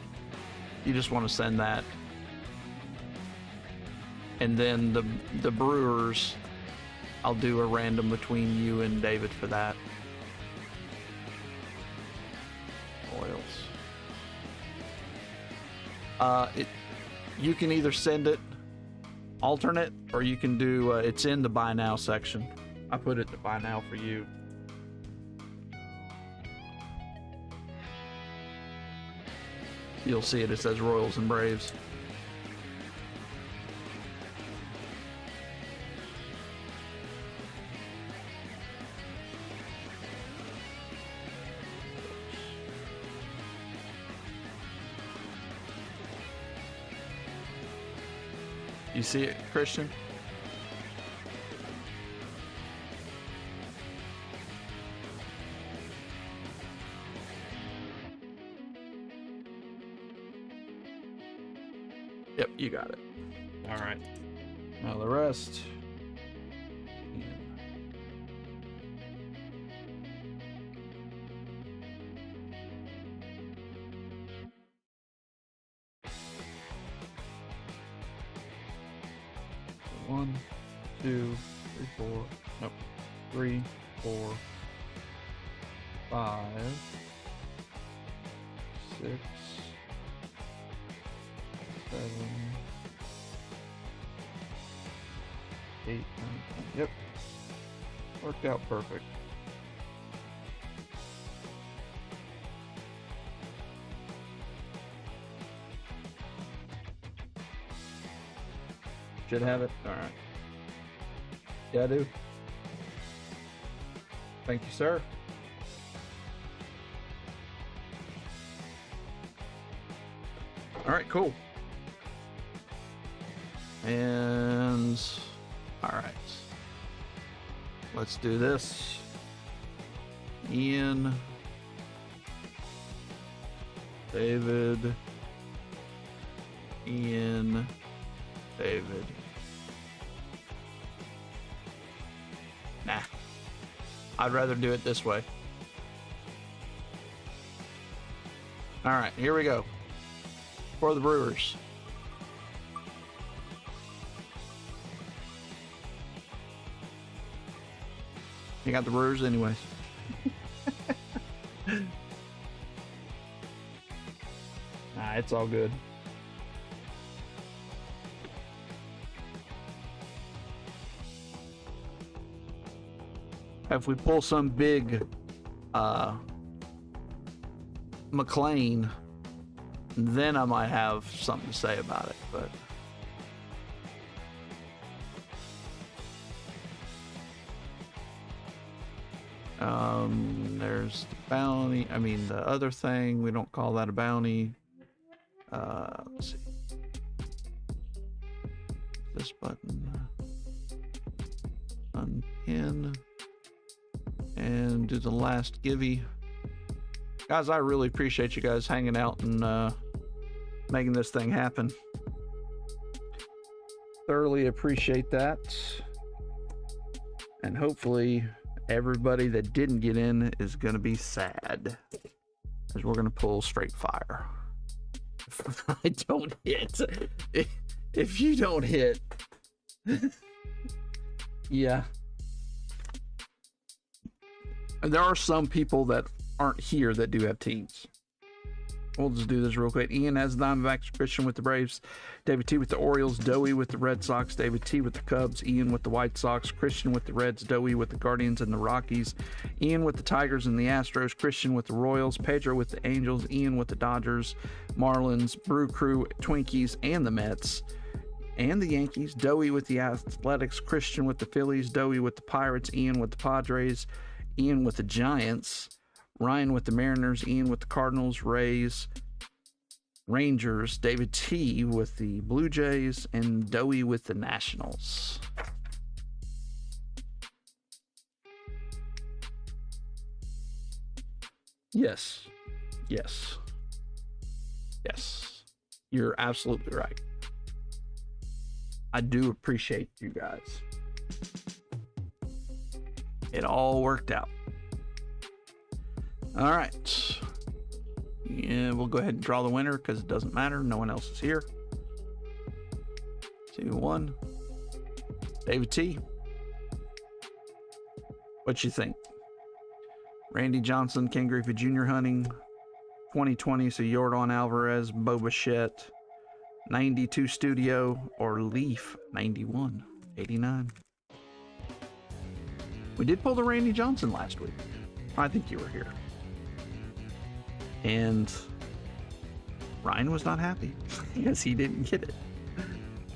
You just want to send that. And then the Brewers, I'll do a random between you and David for that. Royals. You can either send it alternate, or you can do, it's in the buy now section. I put it to buy now for you. You'll see it says Royals and Braves. You see it, Christian? Yep, you got it. All right. Now the rest. One, 2, 3, 4. Nope. 3, 4, 5, 6, 7, 8, 9, 10. Yep. Worked out perfect. Should have it. All right. Yeah, I do. Thank you, sir. All right, cool. And all right, let's do this. Ian, David, Ian, David. Nah, I'd rather do it this way. All right, here we go. For the Brewers. You got the Brewers anyways. Nah, it's all good. If we pull some big McLean, then I might have something to say about it, but there's the bounty. I mean, the other thing, we don't call that a bounty. Let's see. This button. Unpin. And do the last givey. Guys, I really appreciate you guys hanging out and making this thing happen. Thoroughly appreciate that. And hopefully everybody that didn't get in is going to be sad, because we're going to pull straight fire. If I don't hit, if you don't hit, yeah. And there are some people that aren't here that do have teams. We'll just do this real quick. Ian has the Diamondbacks, Christian with the Braves, David T with the Orioles, Dowie with the Red Sox, David T with the Cubs, Ian with the White Sox, Christian with the Reds, Dowie with the Guardians and the Rockies, Ian with the Tigers and the Astros, Christian with the Royals, Pedro with the Angels, Ian with the Dodgers, Marlins, Brew Crew, Twinkies, and the Mets, and the Yankees, Dowie with the Athletics, Christian with the Phillies, Dowie with the Pirates, Ian with the Padres, Ian with the Giants, Ryan with the Mariners, Ian with the Cardinals, Rays, Rangers, David T with the Blue Jays, and Dowie with the Nationals. Yes. Yes. Yes. You're absolutely right. I do appreciate you guys. It all worked out. All right. Yeah, we'll go ahead and draw the winner because it doesn't matter. No one else is here. 2-1. David T. What you think? Randy Johnson, Ken Griffey Jr. hunting. 2020, so Yordan Alvarez, Bo Bichette. 92 Studio or Leaf 91. 89. We did pull the Randy Johnson last week. I think you were here. And Ryan was not happy because he didn't get it.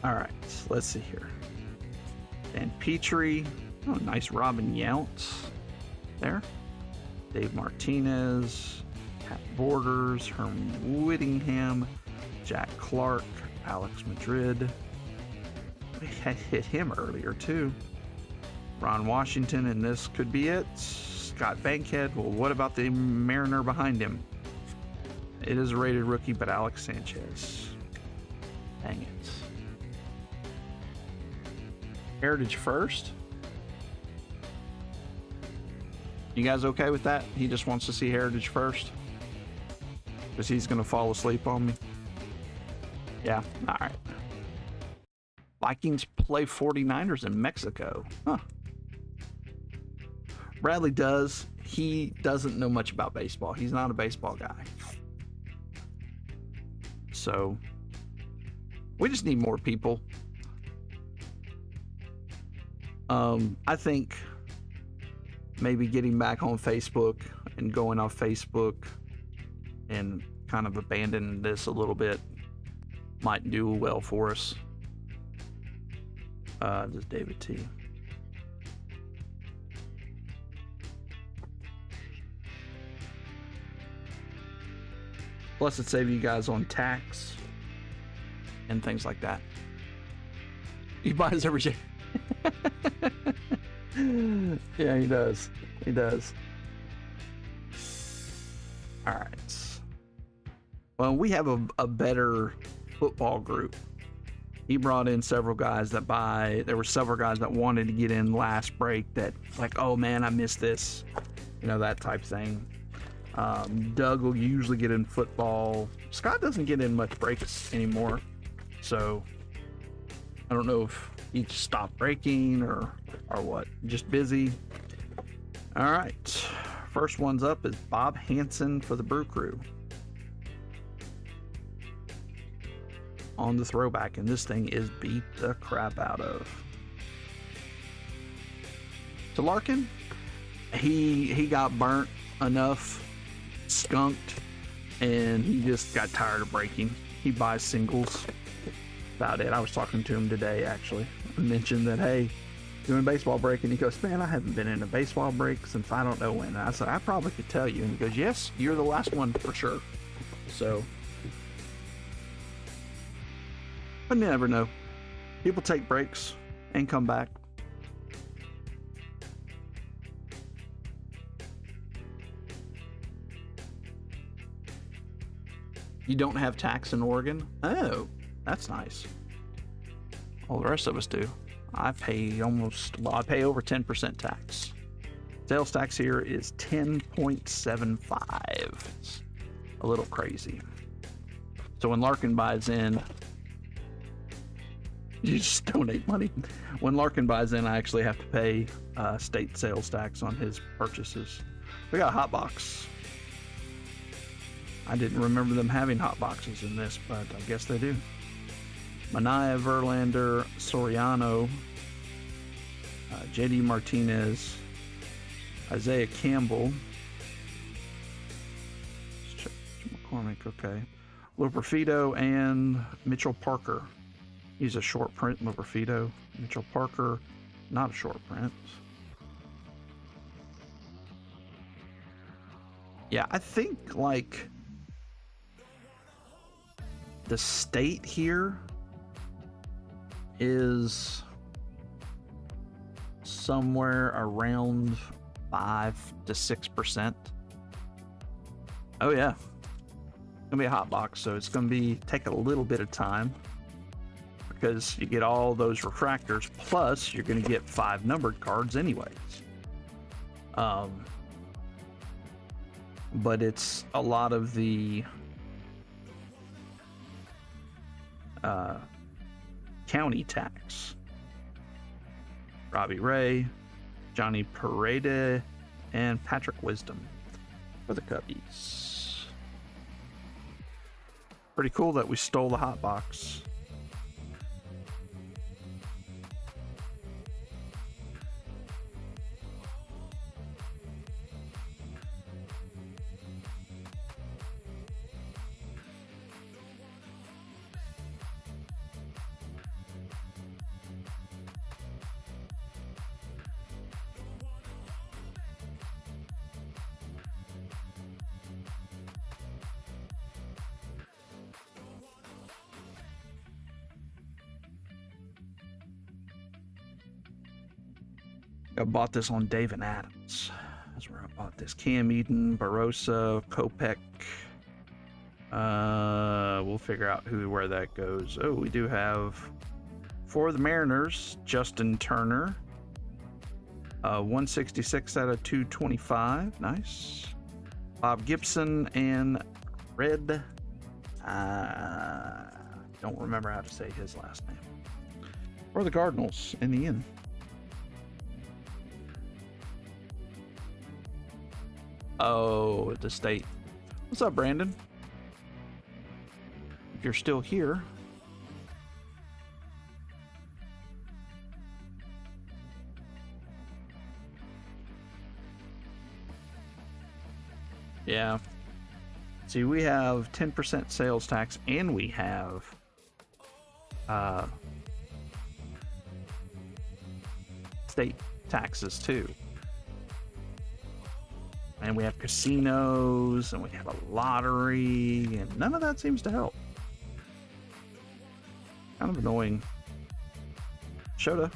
All right, let's see here. Dan Petrie. Oh, nice Robin Yount there. Dave Martinez. Pat Borders. Herm Whittingham. Jack Clark. Alex Madrid. We had hit him earlier too. Ron Washington, and this could be it. Scott Bankhead. Well, what about the Mariner behind him? It is a rated rookie, but Alex Sanchez. Dang it. Heritage first? You guys okay with that? He just wants to see Heritage first? Because he's going to fall asleep on me? Yeah, all right. Vikings play 49ers in Mexico. Huh. Bradley does. He doesn't know much about baseball. He's not a baseball guy. So, we just need more people. I think maybe getting back on Facebook and going off Facebook and kind of abandoning this a little bit might do well for us. This is David T. Plus, it saves you guys on tax and things like that. He buys every share. Yeah, he does. He does. All right. Well, we have a better football group. He brought in several guys that there were several guys that wanted to get in last break that like, oh man, I missed this. You know, that type thing. Doug will usually get in football. Scott doesn't get in much breaks anymore. So I don't know if he just stopped breaking or what. Just busy. All right. First one's up is Bob Hansen for the Brew Crew. On the throwback, and this thing is beat the crap out of. To Larkin, he got burnt enough, skunked, and he just got tired of breaking. He buys singles. About it. I was talking to him today, actually. I mentioned that, hey, doing baseball break, and he goes, man, I haven't been in a baseball break since I don't know when. And I said, I probably could tell you. And he goes, yes, you're the last one for sure. So, but you never know. People take breaks and come back. You don't have tax in Oregon? Oh, that's nice. All the rest of us do. I pay I pay over 10% tax. Sales tax here is 10.75. It's a little crazy. So when Larkin buys in, you just donate money. When Larkin buys in, I actually have to pay state sales tax on his purchases. We got a hot box. I didn't remember them having hot boxes in this, but I guess they do. Mania, Verlander, Soriano, JD Martinez, Isaiah Campbell, McCormick, okay, Luperfido, and Mitchell Parker. He's a short print, Luperfido. Mitchell Parker, not a short print. Yeah, I think, like, the state here is somewhere around 5 to 6%. Oh yeah, it's gonna be a hot box, so it's gonna be take a little bit of time because you get all those refractors, plus you're gonna get 5 numbered cards anyways. But it's a lot of the county tax. Robbie Ray, Johnny Parede, and Patrick Wisdom for the Cubbies. Pretty cool that we stole the hot box. I bought this on Dave and Adams. That's where I bought this. Cam Eden, Barossa, Kopech. We'll figure out where that goes. Oh, we do have for the Mariners, Justin Turner. 166 out of 225. Nice. Bob Gibson and Red. Don't remember how to say his last name. For the Cardinals in the end. Oh, the state. What's up, Brandon? If you're still here. Yeah. See, we have 10% sales tax, and we have state taxes too. And we have casinos, and we have a lottery, and none of that seems to help. Kind of annoying. Shota,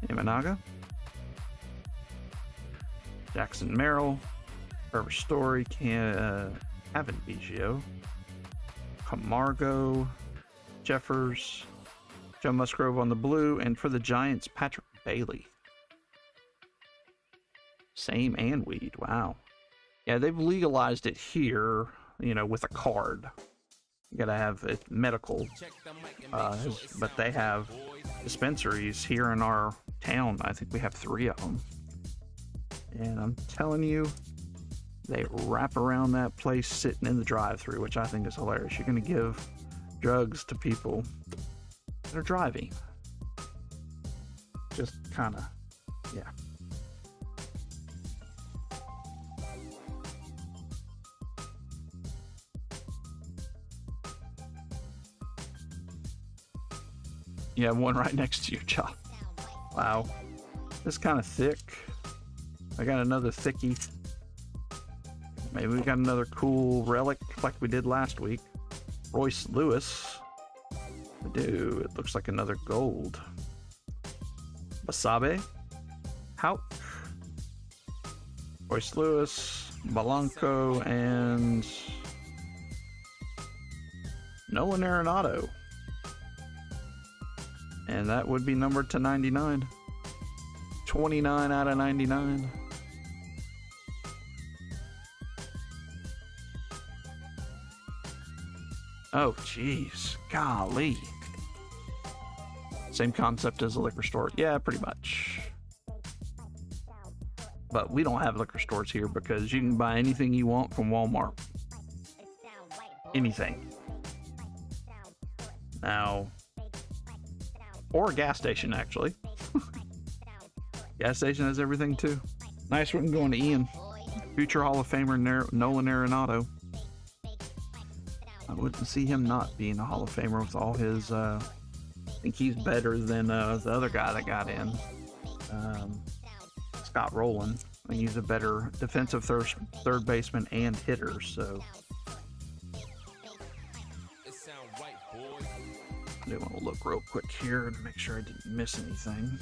Imanaga, Jackson Merrill, Trevor Story, Kevin Biggio, Camargo, Jeffers, Joe Musgrove on the blue, and for the Giants, Patrick Bailey. Same and weed, wow. Yeah, they've legalized it here, you know, with a card. You gotta have it medical, but they have dispensaries here in our town. I think we have 3 of them. And I'm telling you, they wrap around that place sitting in the drive-thru, which I think is hilarious. You're gonna give drugs to people that are driving. Just kind of, yeah. You have one right next to you, Chop. Wow. This is kind of thick. I got another thickie. Maybe we got another cool relic like we did last week. Royce Lewis. We do. It looks like another gold. Basabe. Houck. Royce Lewis. Balanco. And Nolan Arenado. And that would be numbered to 99. 29 out of 99. Oh, jeez. Golly. Same concept as a liquor store. Yeah, pretty much. But we don't have liquor stores here because you can buy anything you want from Walmart. anything. Now, or a gas station, actually. Gas station has everything too. Nice one going to Ian. Future Hall of Famer Nolan Arenado. I wouldn't see him not being a Hall of Famer with all his, I think he's better than the other guy that got in. Scott Rowland. I think he's a better defensive third baseman and hitter, so. It sound right, boy. I do want to look real quick here and make sure I didn't miss anything.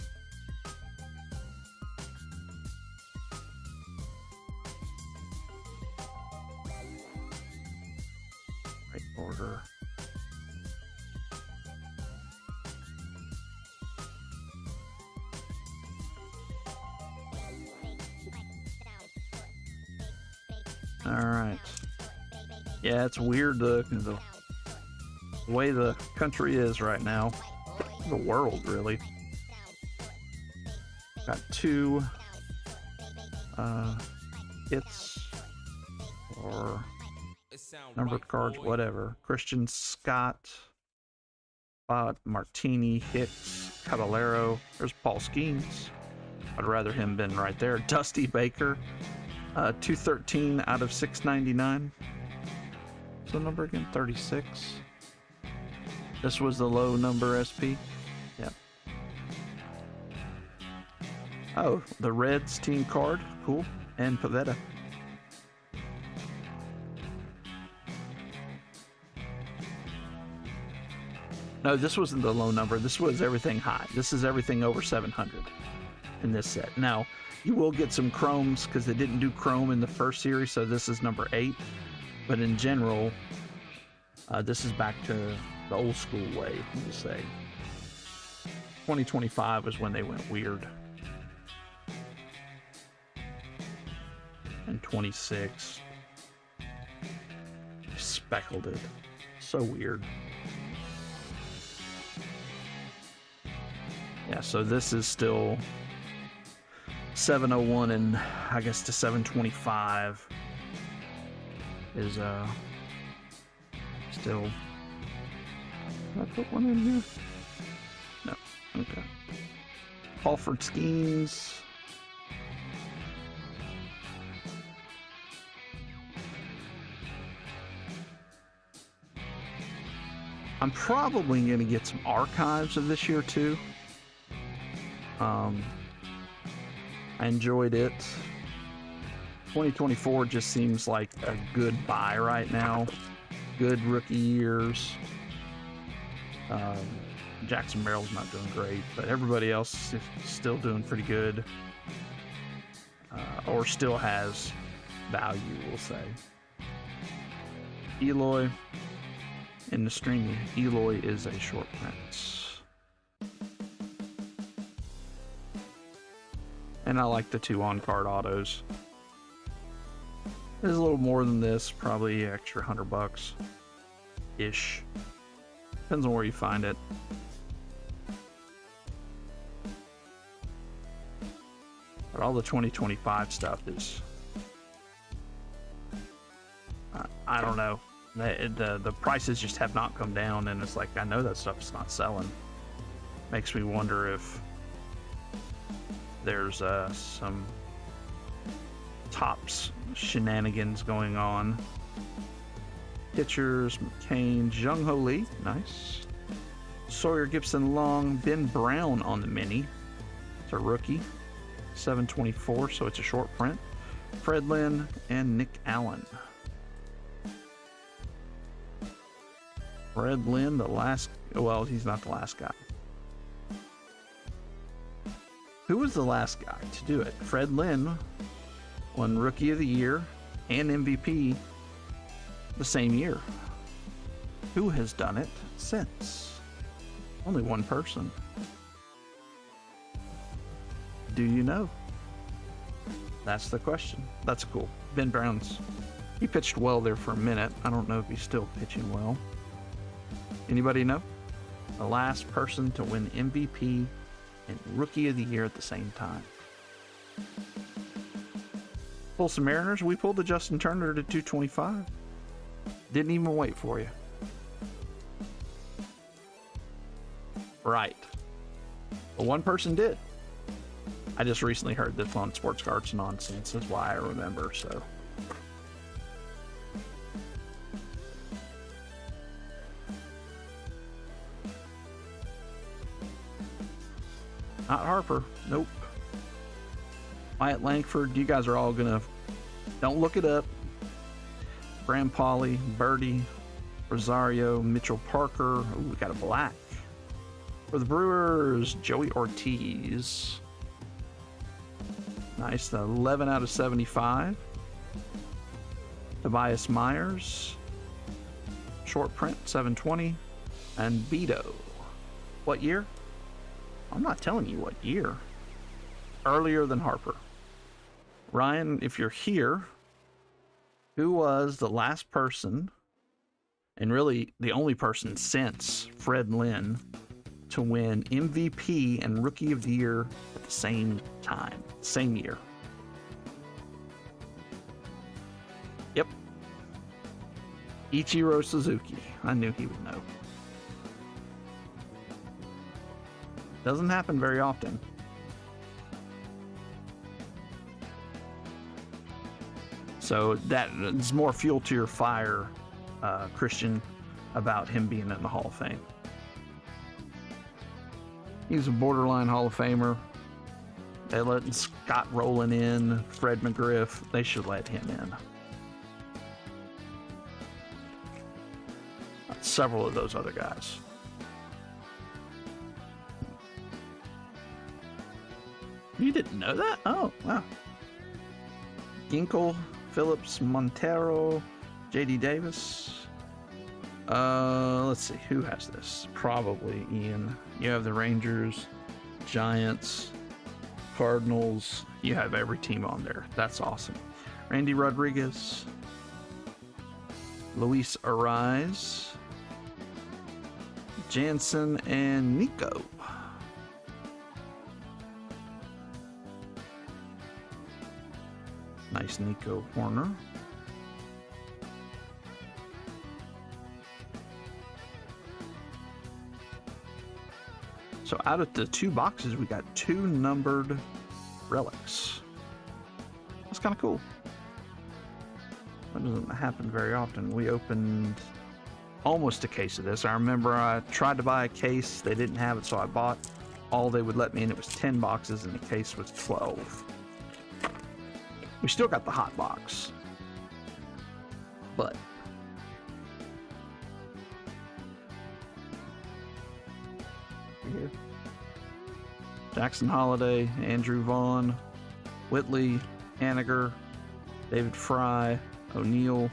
Right order. All right. Yeah, it's weird the way the country is right now. The world, really. Got two hits or It sound numbered right, cards, boy. whatever. Christian Scott, Martini, Hicks, Caballero. There's Paul Skeens. I'd rather him been right there. Dusty Baker, 213 out of 699. What's the number again? 36. This was the low number SP. Yep. Oh, the Reds team card. Cool. And Pavetta. No, this wasn't the low number. This was everything high. This is everything over 700 in this set. Now, you will get some chromes because they didn't do chrome in the first series, so this is number 8. But in general, this is back to the old school way, we'll say. 2025 was when they went weird. And 26 speckled it. So weird. Yeah, so this is still 701 and I guess to 725 is still. Did I put one in here? No. Okay. Halford Schemes. I'm probably going to get some archives of this year too. I enjoyed it. 2024 just seems like a good buy right now. Good rookie years. Jackson Merrill's not doing great, but everybody else is still doing pretty good. Or still has value, we'll say. Eloy in the streaming. Eloy is a short print. And I like the 2 on-card autos. There's a little more than this, probably extra $100 ish. Depends on where you find it. But all the 2025 stuff is, I don't know. The prices just have not come down, and it's like I know that stuff's not selling. Makes me wonder if there's some tops shenanigans going on. Pitchers, McCain, Jung-Ho Lee, nice. Sawyer Gibson Long, Ben Brown on the mini. It's a rookie. 724, so it's a short print. Fred Lynn and Nick Allen. Fred Lynn, the last, well, he's not the last guy. Who was the last guy to do it? Fred Lynn won Rookie of the Year and MVP the same year. Who has done it since? Only one person. Do you know? That's the question. That's cool. Ben Brown's, he pitched well there for a minute. I don't know if he's still pitching well. Anybody know? The last person to win MVP and Rookie of the Year at the same time. Pull some Mariners. We pulled the Justin Turner to 225. Didn't even wait for you. Right. But one person did. I just recently heard this on Sports Cards Nonsense. That's why I remember, so. Not Harper. Nope. Wyatt Langford. You guys are all gonna... Don't look it up. Graham Pauley, Birdie, Rosario, Mitchell Parker. Ooh, we got a black. For the Brewers, Joey Ortiz. Nice. The 11 out of 75. Tobias Myers. Short print, 720. And Beto. What year? I'm not telling you what year. Earlier than Harper. Ryan, if you're here, who was the last person, and really the only person since Fred Lynn, to win MVP and Rookie of the Year at the same time, same year? Yep. Ichiro Suzuki. I knew he would know. Doesn't happen very often. So that is more fuel to your fire, Christian, about him being in the Hall of Fame. He's a borderline Hall of Famer. They let Scott Rowland in, Fred McGriff. They should let him in. Several of those other guys. You didn't know that? Oh, wow. Ginkle, Phillips, Montero, J.D. Davis. Let's see. Who has this? Probably Ian. You have the Rangers, Giants, Cardinals. You have every team on there. That's awesome. Randy Rodriguez, Luis Ariz, Jansen, and Nico. Nice Nico Horner. So out of the two boxes, we got two numbered relics. That's kind of cool. That doesn't happen very often. We opened almost a case of this. I remember I tried to buy a case. They didn't have it, so I bought all they would let me in. It was 10 boxes, and the case was 12. We still got the hot box, but Jackson Holiday, Andrew Vaughn, Whitley, Haniger, David Fry, O'Neill,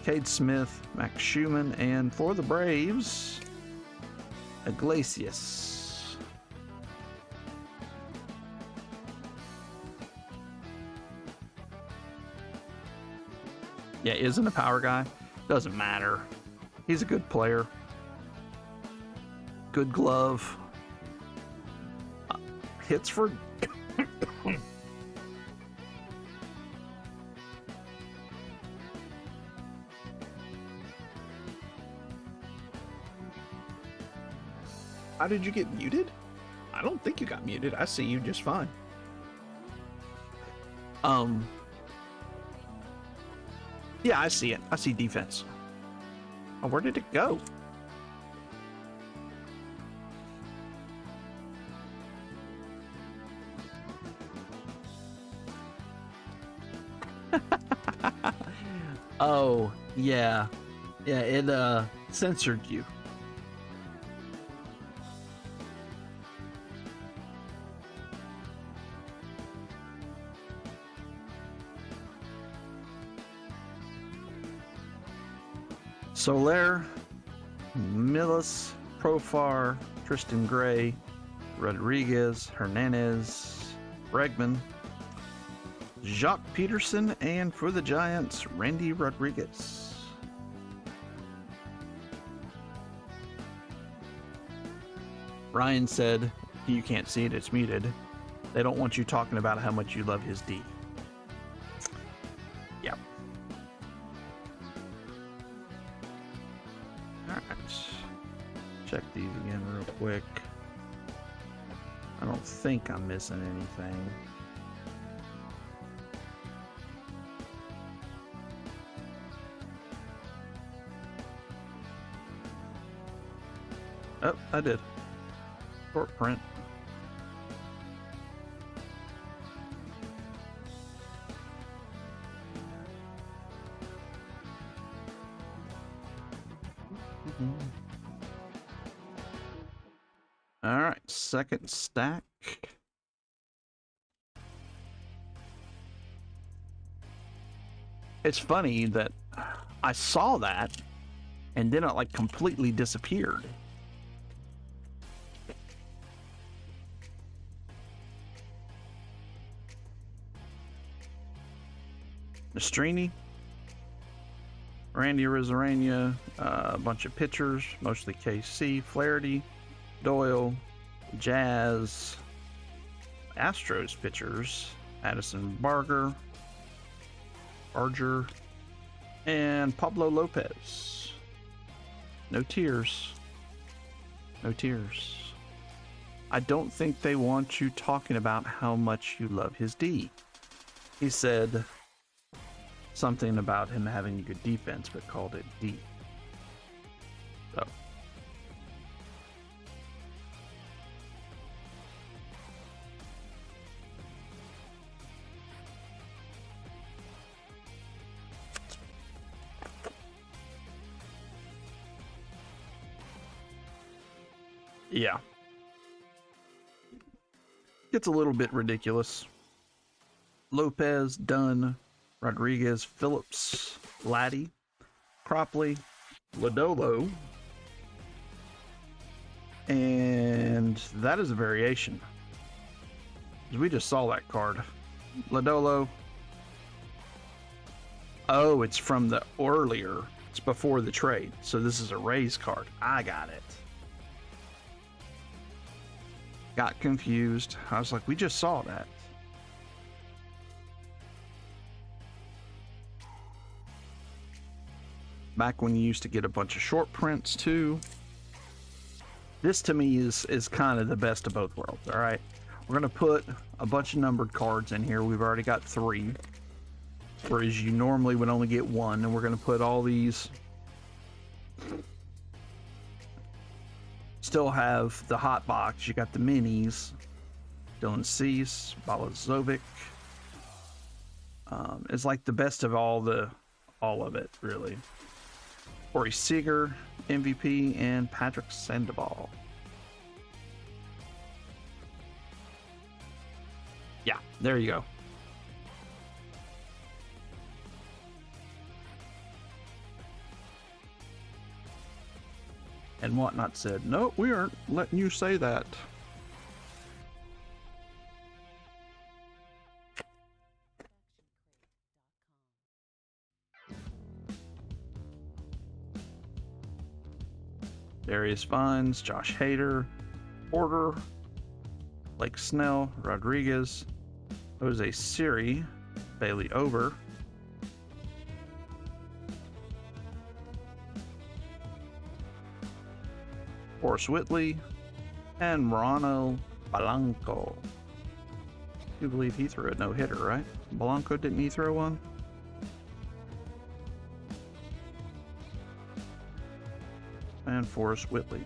Cade Smith, Max Schumann, and for the Braves, Iglesias. Yeah, isn't a power guy. Doesn't matter. He's a good player. Good glove. Hits for... How did you get muted? I don't think you got muted. I see you just fine. Yeah, I see it. I see defense. Oh, where did it go? Oh, yeah. Yeah, it censored you. Soler, Millis, Profar, Tristan Gray, Rodriguez, Hernandez, Bregman, Jacques Peterson, and for the Giants, Randy Rodriguez. Ryan said, you can't see it, it's muted. They don't want you talking about how much you love his D. Yep. check these again real quick. I don't think I'm missing anything. Oh, I did. Short print. All right, second stack. It's funny that I saw that and then it like completely disappeared. Nastrini, Randy Arozarena, a bunch of pitchers, mostly KC, Flaherty, Doyle, Jazz, Astros pitchers, Addison Barger, and Pablo Lopez. No tears. No tears. I don't think they want you talking about how much you love his D. He said something about him having good defense, but called it D. So. Yeah. Gets a little bit ridiculous. Lopez, Dunn, Rodriguez, Phillips, Laddie, Cropley, Lodolo, and that is a variation. We just saw that card. Lodolo. Oh, it's from the earlier. It's before the trade. So this is a Rays card. I got it. Got confused. I was like, we just saw that. Back when you used to get a bunch of short prints too. This to me is kind of the best of both worlds. All right, we're gonna put a bunch of numbered cards in here. We've already got 3, whereas you normally would only get 1, and we're gonna put all these. Still have the hot box. You got the minis. Dylan Cease, Balazovic. It's like the best of all of it, really. Corey Seager, MVP, and Patrick Sandoval. Yeah, there you go. And Whatnot said, no, we aren't letting you say that. Darius Vines, Josh Hader, Porter, Blake Snell, Rodriguez, Jose Siri, Bailey Over, Forrest Whitley, and Morano Blanco. You believe he threw a no-hitter, right? Blanco, didn't he throw one? And Forrest Whitley.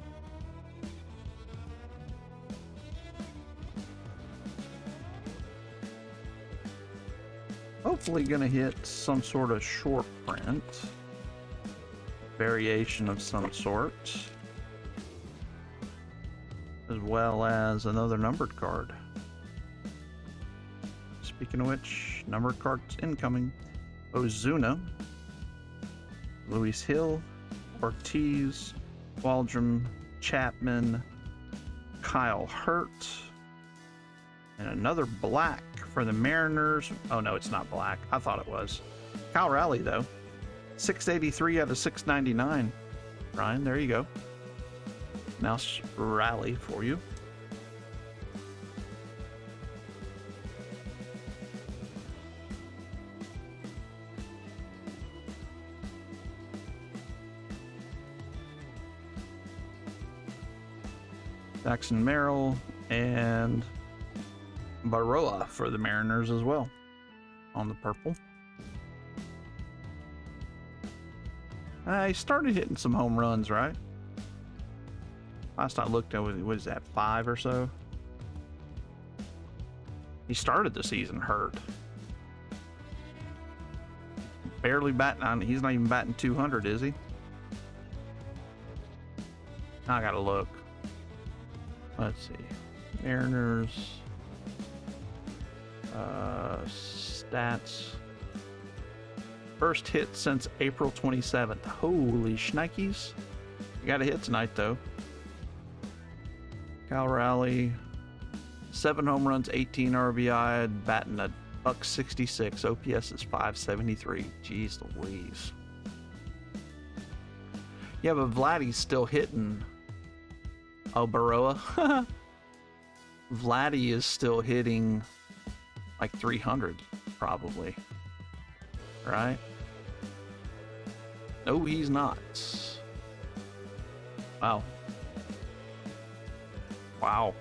Hopefully gonna hit some sort of short print. Variation of some sort. As well as another numbered card. Speaking of which, numbered cards incoming. Ozuna, Luis Hill, Ortiz, Waldrum, Chapman, Kyle Hurt, and another black for the Mariners. Oh no, it's not black. I thought it was. Kyle Raleigh though. 683 out of 699. Ryan, there you go. Now Raleigh for you. Jackson Merrill, and Baroa for the Mariners as well on the purple. He started hitting some home runs, right? Last I looked at, what is that, 5 or so? He started the season hurt. Barely batting, he's not even batting 200, is he? I gotta look. Let's see. Mariners. Stats. First hit since April 27th. Holy shnikes. You got a hit tonight, though. Cal Raleigh. 7 home runs, 18 RBI, batting a .166. OPS is 573. Jeez Louise. Yeah, but Vladdy's still hitting. Oh, Baroa. Vladdy is still hitting like 300, probably. Right? No, he's not. Wow. Wow.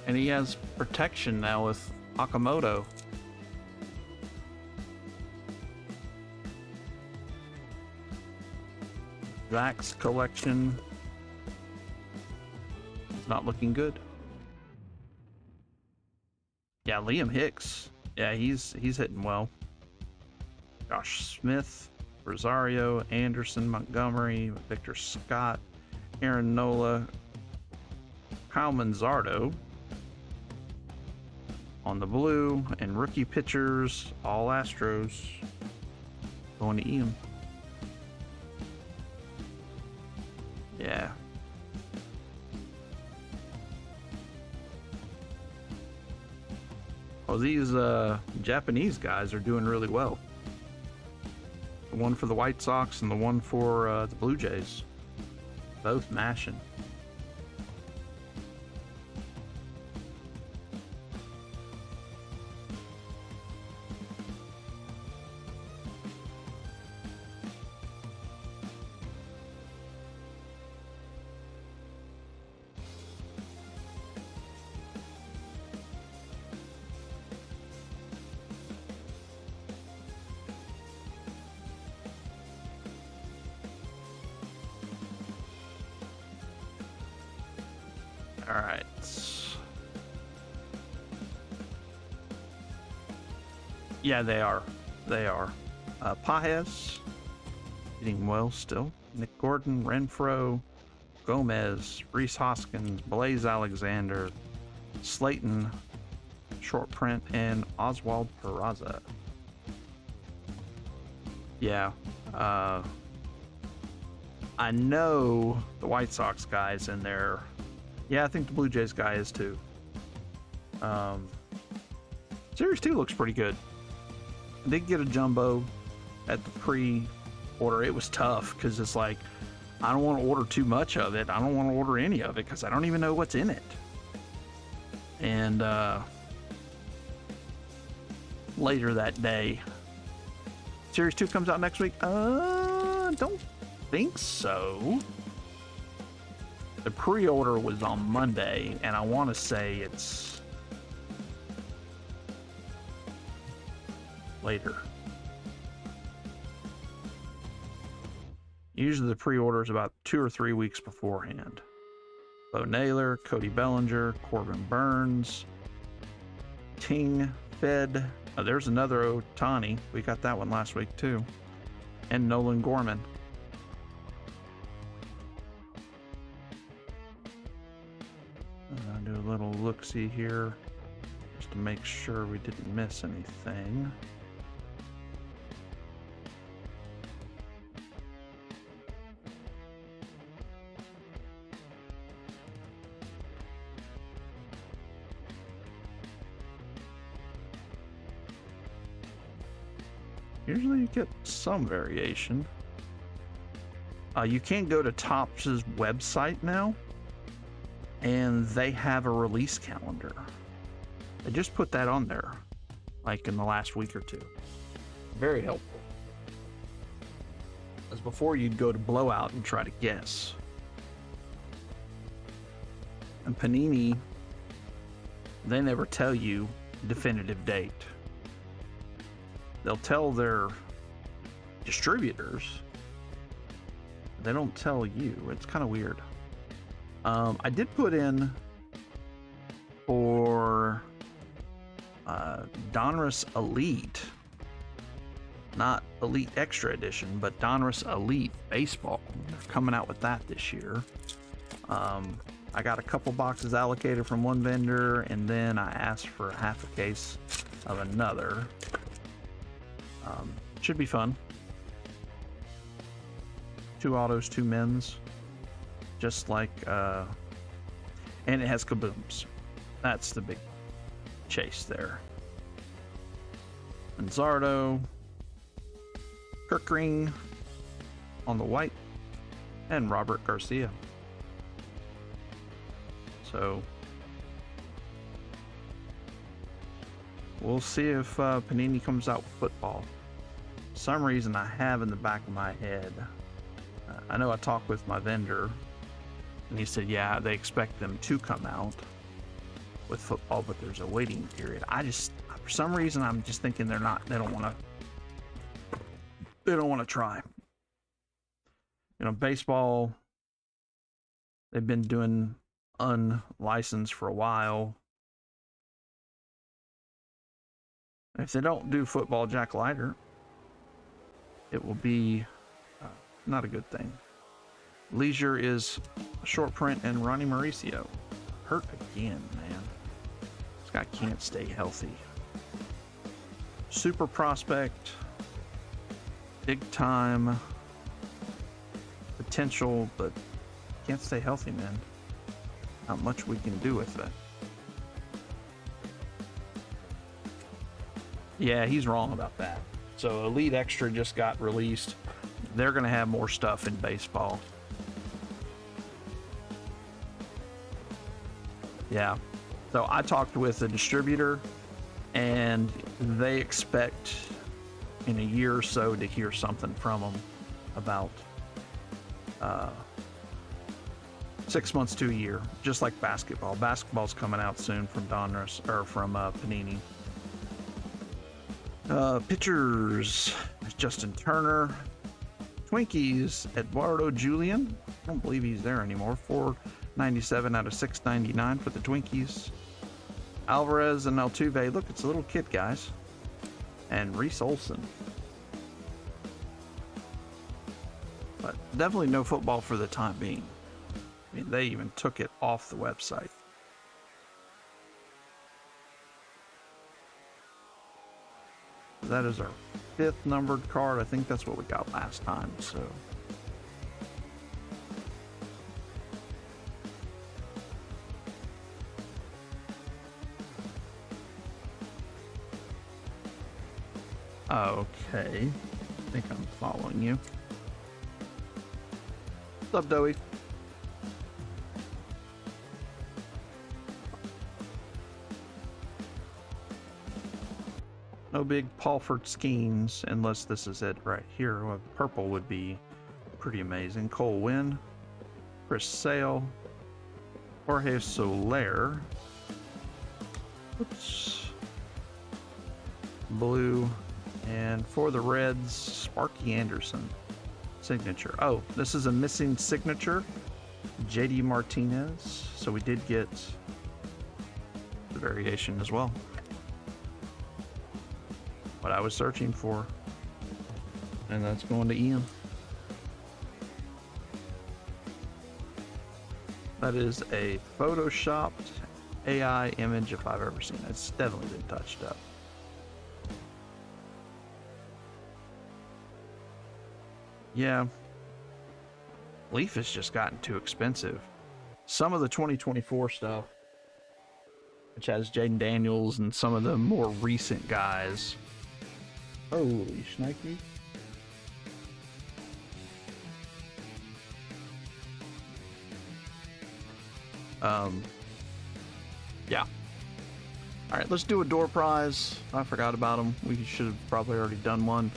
And he has protection now with Akamoto. Zach's collection is not looking good. Yeah, Liam Hicks. Yeah, he's hitting well. Josh Smith, Rosario, Anderson, Montgomery, Victor Scott, Aaron Nola, Kyle Manzardo on the blue, and rookie pitchers, all Astros, going to Ian. Yeah. Well, these Japanese guys are doing really well. The one for the White Sox and the one for the Blue Jays. Both mashing. All right. Yeah, they are. They are. Pajes, hitting well still. Nick Gordon, Renfro, Gomez, Reese Hoskins, Blaze Alexander, Slayton, short print, and Oswald Peraza. Yeah. I know the White Sox guy's in there. Yeah, I think the Blue Jays guy is too. Series 2 looks pretty good. I did get a jumbo at the pre-order. It was tough because it's like, I don't want to order too much of it. I don't want to order any of it because I don't even know what's in it. And later that day, Series 2 comes out next week. Don't think so. The pre-order was on Monday, and I want to say it's later. Usually the pre-order is about 2 or 3 weeks beforehand. Bo Naylor, Cody Bellinger, Corbin Burns, Ting Fed. Oh, there's another Otani. We got that one last week too. And Nolan Gorman. I'll do a little look-see here just to make sure we didn't miss anything. Usually you get some variation. You can go to Topps' website now, and they have a release calendar. They just put that on there, like in the last week or two. Very helpful. As before, you'd go to Blowout and try to guess. And Panini, they never tell you definitive date. They'll tell their distributors. They don't tell you. It's kind of weird. I did put in for Donruss Elite, not Elite Extra Edition, but Donruss Elite Baseball. They're coming out with that this year. I got a couple boxes allocated from one vendor, and then I asked for half a case of another. Should be fun. 2 autos, 2 men's, just like, and it has kabooms. That's the big chase there. Manzardo, Kirkring on the white, and Robert Garcia. So we'll see if Panini comes out with football. For some reason I have in the back of my head, I know I talked with my vendor and he said, yeah, they expect them to come out with football, but there's a waiting period. For some reason, I'm just thinking they don't want to try. You know, baseball, they've been doing unlicensed for a while. If they don't do football Jack Leiter, it will be not a good thing. Leisure is a short print, and Ronnie Mauricio hurt again, man. This guy can't stay healthy. Super prospect, big time potential, but can't stay healthy, man. Not much we can do with it. Yeah, he's wrong about that. So Elite Extra just got released. They're going to have more stuff in baseball. Yeah. So I talked with a distributor, and they expect in a year or so to hear something from them about 6 months to a year, just like basketball. Basketball's coming out soon from Donruss, or from Panini. Pitchers, Justin Turner. Twinkies, Eduardo Julian. I don't believe he's there anymore. 497 out of 699 for the Twinkies. Alvarez and Altuve. Look, it's a little kid, guys. And Reese Olson. But definitely no football for the time being. I mean, they even took it off the website. That is our 5th numbered card. I think that's what we got last time, so. Okay. I think I'm following you. What's up, Doey? No big Paulford schemes, unless this is it right here. Well, purple would be pretty amazing. Cole Winn, Chris Sale, Jorge Soler. Oops. Blue. And for the Reds, Sparky Anderson. Signature. Oh, this is a missing signature. JD Martinez. So we did get the variation as well. What I was searching for. And that's going to Ian. That is a photoshopped AI image if I've ever seen it. It's definitely been touched up. Yeah. Leaf has just gotten too expensive. Some of the 2024 stuff, which has Jaden Daniels and some of the more recent guys. Holy shnikes. Yeah. All right, let's do a door prize. I forgot about them. We should have probably already done one.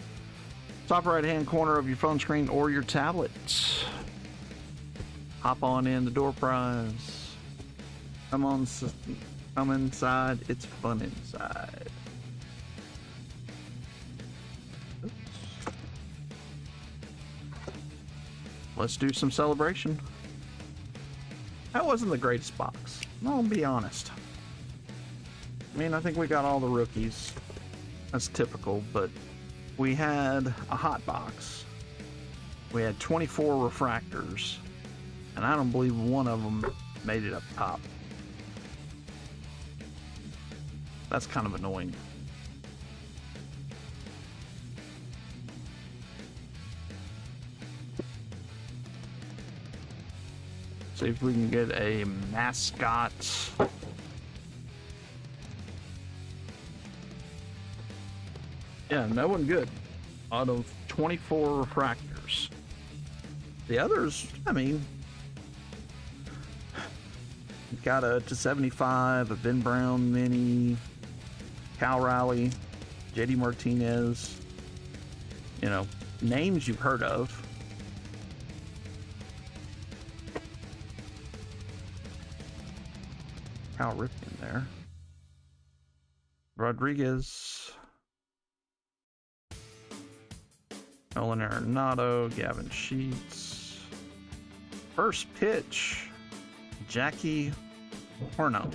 Top right hand corner of your phone screen or your tablet. Hop on in the door prize. Come on, come inside. It's fun inside. Oops. Let's do some celebration. That wasn't the greatest box. I'll be honest. I mean, I think we got all the rookies. That's typical, but we had a hot box. We had 24 refractors, and I don't believe one of them made it up top. That's kind of annoying. See if we can get a mascot. Yeah, that one good. Out of 24 refractors. The others, I mean, got a /75, a Ben Brown mini, Cal Raleigh, JD Martinez. You know, names you've heard of. Cal Ripken there. Rodriguez. Nolan Arenado, Gavin Sheets. First pitch, Jackie Horno.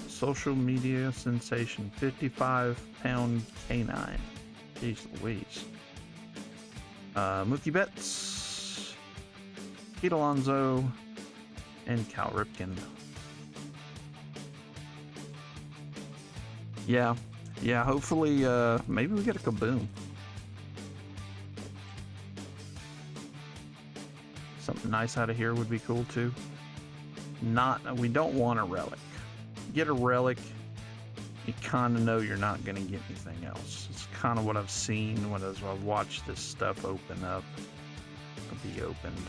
Social media sensation, 55-pound canine. Jeez Louise. Mookie Betts, Pete Alonso, and Cal Ripken. Yeah, hopefully, maybe we get a Kaboom. Something nice out of here would be cool too. We don't want a relic. Get a relic, you kind of know you're not going to get anything else. It's kind of what I've seen as I've watched this stuff open up, or be opened.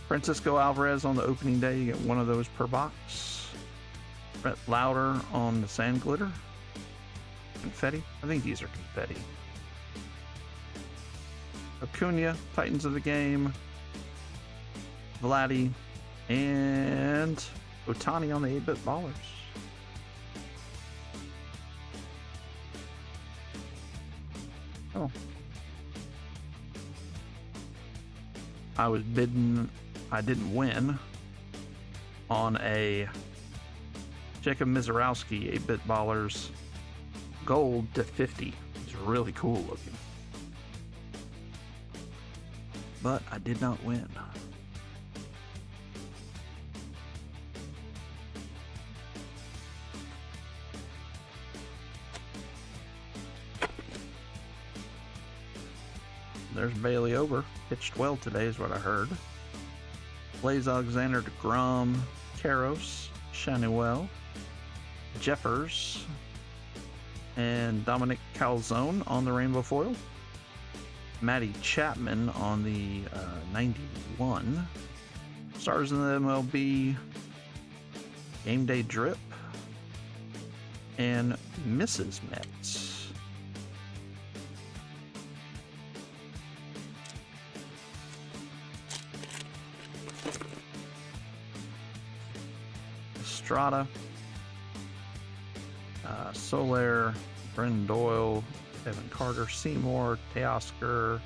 Francisco Alvarez on the opening day, you get one of those per box. Brett Lauder on the sand glitter. Confetti? I think these are confetti. Acuna, Titans of the Game. Vladdy. And Otani on the 8-bit ballers. Oh. I was bidden. I didn't win on a Jacob Mizorowski 8-bit ballers gold /50. It's really cool looking. But I did not win. There's Bailey Ober. Pitched well today is what I heard. Blaze Alexander DeGrom, Karros, Chanuel, Jeffers, and Dominic Calzone on the rainbow foil. Matty Chapman on the 91. Stars in the MLB. Game Day Drip. And Mrs. Mets. Estrada, Soler, Brendan Doyle, Evan Carter, Seymour, Teoscar,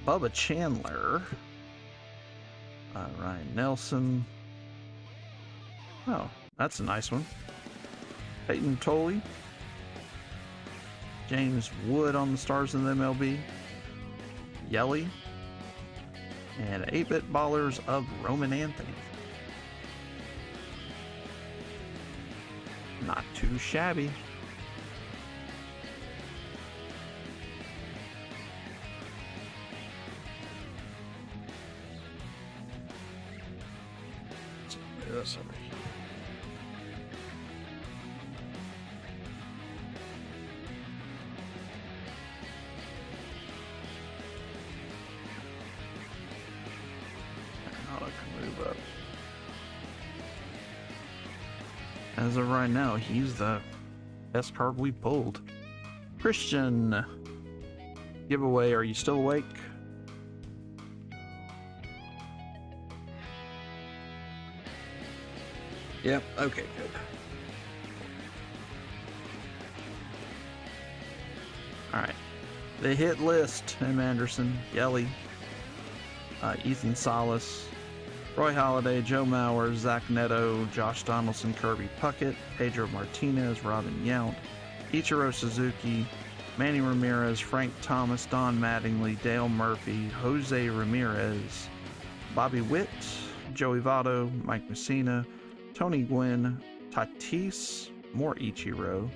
Bubba Chandler, Ryan Nelson. Oh, that's a nice one. Peyton Tolley, James Wood on the Stars in the MLB, Yelly, and 8-bit ballers of Roman Anthony. Not too shabby. This over here. Now I can move up. As of right now, he's the best card we pulled. Christian giveaway. Are you still awake? Yep, okay, good. Alright. The hit list: Tim Anderson, Yelly, Ethan Salas, Roy Halladay, Joe Mauer, Zach Neto, Josh Donaldson, Kirby Puckett, Pedro Martinez, Robin Yount, Ichiro Suzuki, Manny Ramirez, Frank Thomas, Don Mattingly, Dale Murphy, Jose Ramirez, Bobby Witt, Joey Votto, Mike Messina, Tony Gwynn, Tatis, more Ichiro,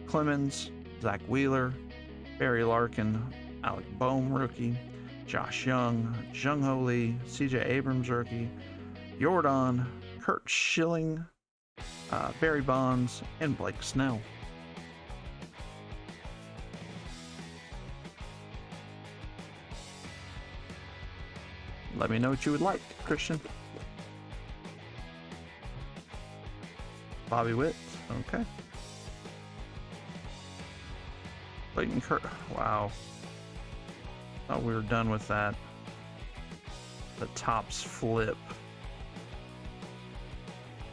Clemens, Zach Wheeler, Barry Larkin, Alec Boehm rookie, Josh Young, Jung Ho Lee, CJ Abrams rookie, Jordan, Kurt Schilling, Barry Bonds, and Blake Snell. Let me know what you would like, Christian. Bobby Witt, okay. Clayton Kurt, wow. Thought we were done with that. The tops flip.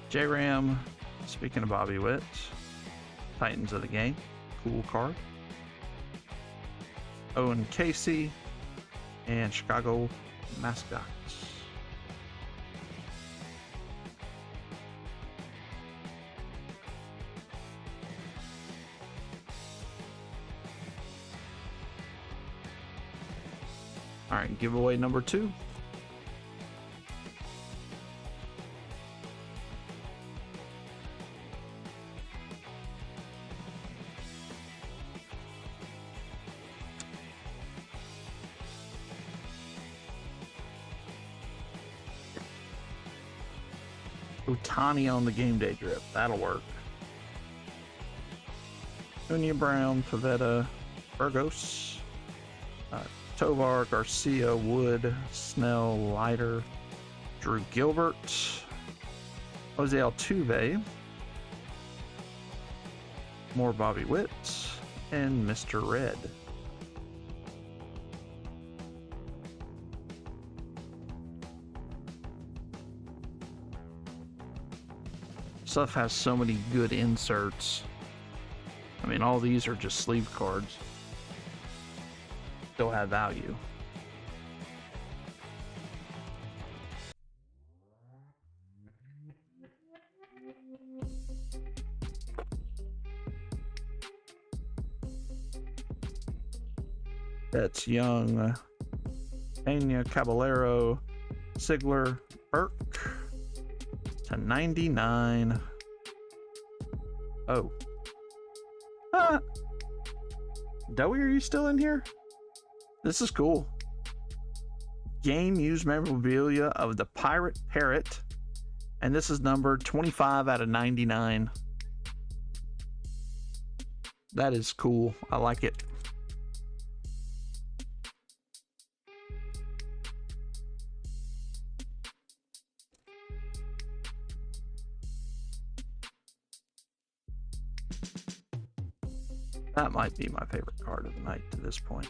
J-Ram, speaking of Bobby Witt, Titans of the game, cool card. Owen Casey, and Chicago Mascots. All right, giveaway number 2. Ohtani on the game day drip. That'll work. Unia Brown, Pavetta, Burgos, Tovar, Garcia, Wood, Snell, Leiter, Drew Gilbert, Jose Altuve, more Bobby Witt, and Mr. Red. Stuff has so many good inserts. I mean, all these are just sleeve cards. Still have value. That's Young, Pena, Caballero, Sigler, Burke, to 99. Oh. Dowie, are you still in here? This is cool. Game used memorabilia of the Pirate Parrot. And this is numbered 25 out of 99. That is cool. I like it. That might be my favorite card of the night to this point.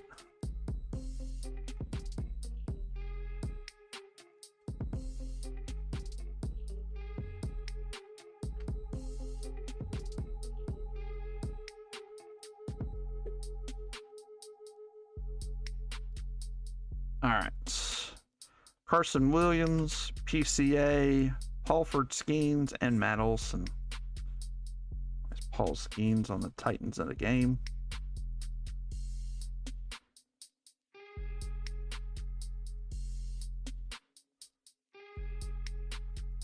All right. Carson Williams, PCA, Paulford Skeens, and Matt Olson. Paul Skeens on the Titans of the game.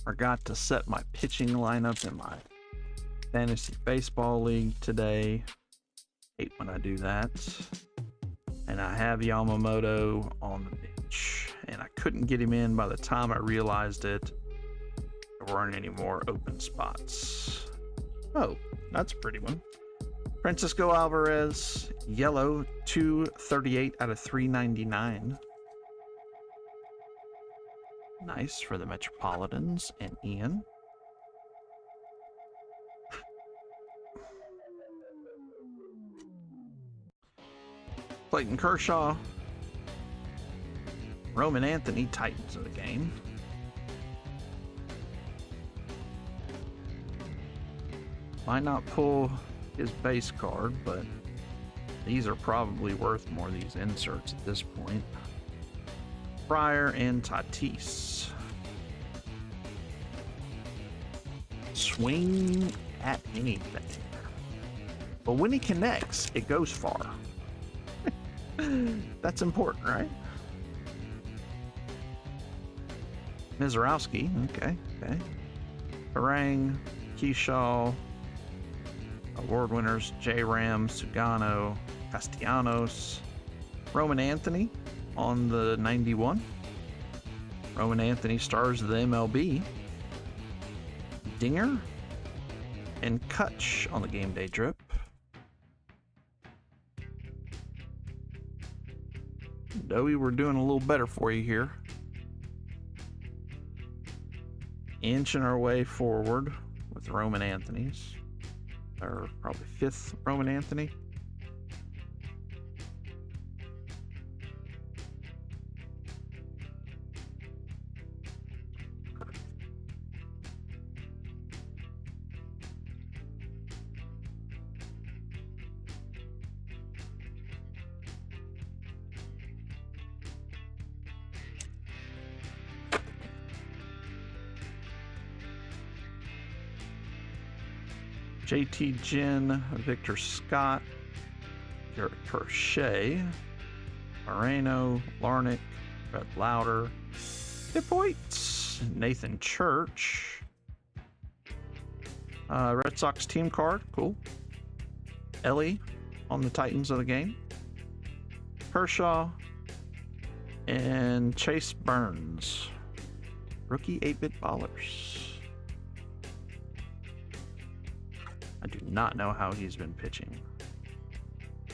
Forgot to set my pitching lineup in my fantasy baseball league today. Hate when I do that. And I have Yamamoto on the bench. And I couldn't get him in by the time I realized it. There weren't any more open spots. Oh, that's a pretty one. Francisco Alvarez, yellow, 238 out of 399. Nice for the Metropolitans and Ian. Clayton Kershaw, Roman Anthony, Titans of the game. Might not pull his base card, but these are probably worth more, these inserts at this point. Fryer and Tatis. Swing at anything. But when he connects, it goes far. That's important, right? Mizorowski, okay. Harang, Keyshaw, award winners J. Ram, Sugano, Castellanos, Roman Anthony on the 91. Roman Anthony stars of the MLB. Dinger and Kutch on the game day drip. Dowie, we're doing a little better for you here. Inching our way forward with Roman Anthony's. Or probably 5th Roman Anthony. JT Ginn, Victor Scott, Garrett Crochet, Moreno, Larnick, Brett Lauder, Hippolyte, Nathan Church, Red Sox team card, cool. Ellie on the Titans of the game, Kershaw, and Chase Burns, rookie 8-bit ballers. I do not know how he's been pitching.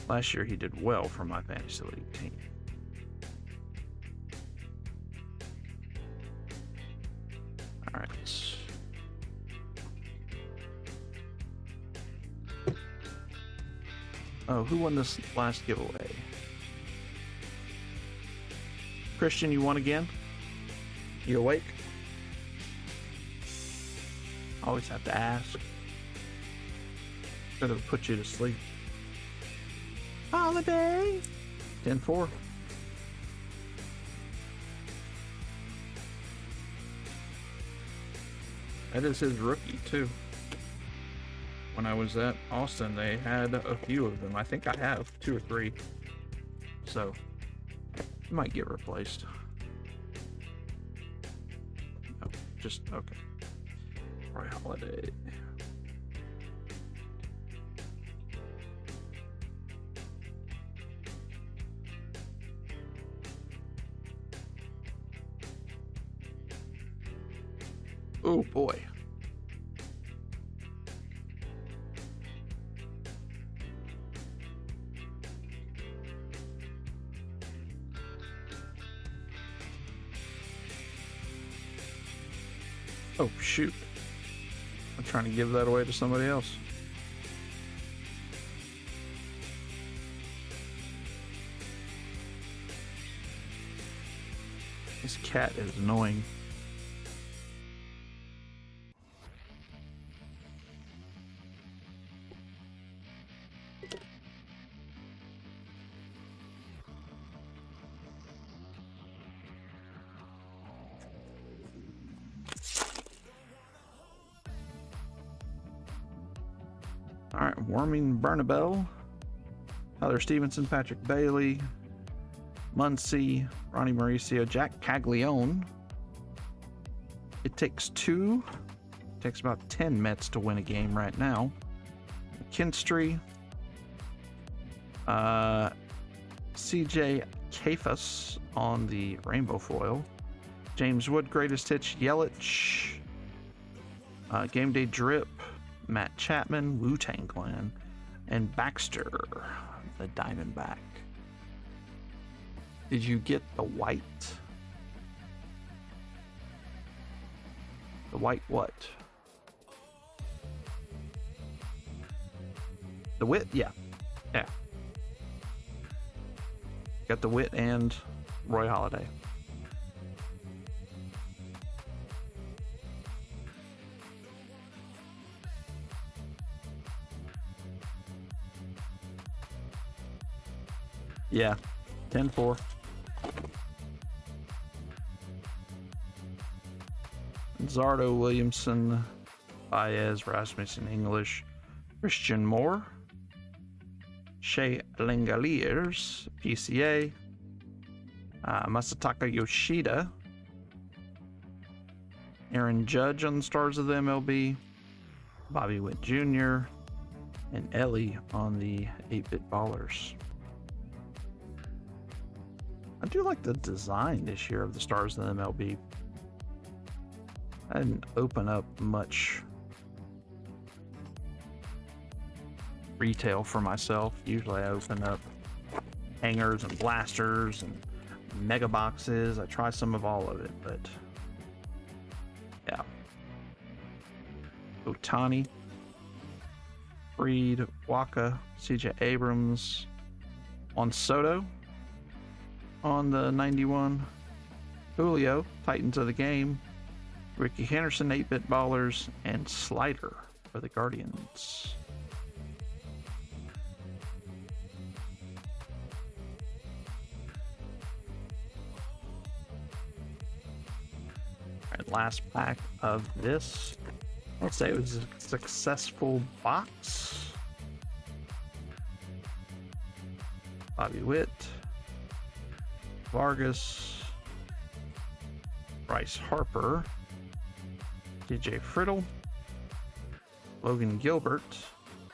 Last year he did well for my fantasy league team. All right. Oh, who won this last giveaway? Christian, you won again? You awake? Always have to ask. Could have put you to sleep. Holiday! 10-4. That is his rookie, too. When I was at Austin, they had a few of them. I think I have 2 or 3. So, it might get replaced. Oh, just, okay. Roy Holiday. Oh boy. Oh shoot. I'm trying to give that away to somebody else. This cat is annoying. All right, Warming Bernabel, Tyler Stevenson, Patrick Bailey, Muncy, Ronnie Mauricio, Jack Caglione. It takes 2. It takes about 10 Mets to win a game right now. Kinstry, CJ Kafas on the rainbow foil. James Wood, greatest hits, Yelich. Game day drip, Matt Chapman, Wu-Tang Clan, and Baxter, the Diamondback. Did you get the white? The white what? The Wit? Yeah. Yeah. Got the Wit and Roy Halladay. Yeah, 10-4. Zardo Williamson, Baez, Rasmussen English, Christian Moore, Shea Langeliers, PCA, Masataka Yoshida, Aaron Judge on the Stars of the MLB, Bobby Witt Jr., and Ellie on the 8-Bit Ballers. I do like the design this year of the Stars of the MLB. I didn't open up much retail for myself. Usually I open up hangers and blasters and mega boxes. I try some of all of it, but yeah. Otani, Freed, Waka, CJ Abrams, on Soto on the 91, Julio, Titans of the Game, Ricky Henderson, 8-Bit Ballers, and Slider for the Guardians. Alright, last pack of this. Let's say it was a successful box. Bobby Witt, Vargas, Bryce Harper, DJ Friddle, Logan Gilbert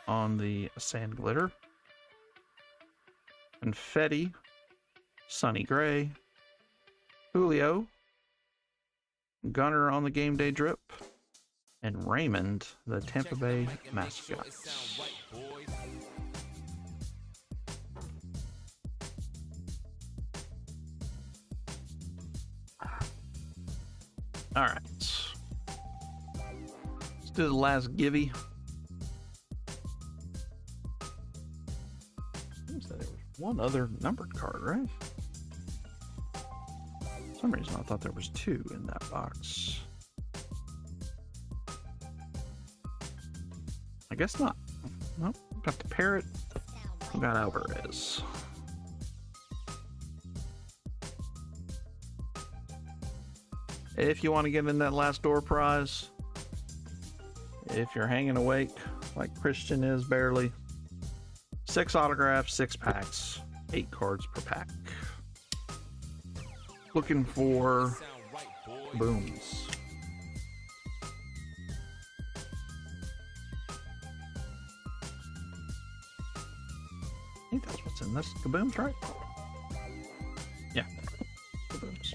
on the Sand Glitter, Confetti, Sonny Gray, Julio, Gunner on the Game Day Drip, and Raymond, the Tampa Bay Mascots. All right. Let's do the last givey. Seems that there was one other numbered card, right? For some reason I thought there was two in that box. I guess not. Nope. Got the Parrot. We got Alvarez. If you want to get in that last door prize, if you're hanging awake like Christian is barely, 6 autographs, 6 packs, 8 cards per pack. Looking for booms. I think that's what's in this. Kabooms, right? Yeah. Kabooms.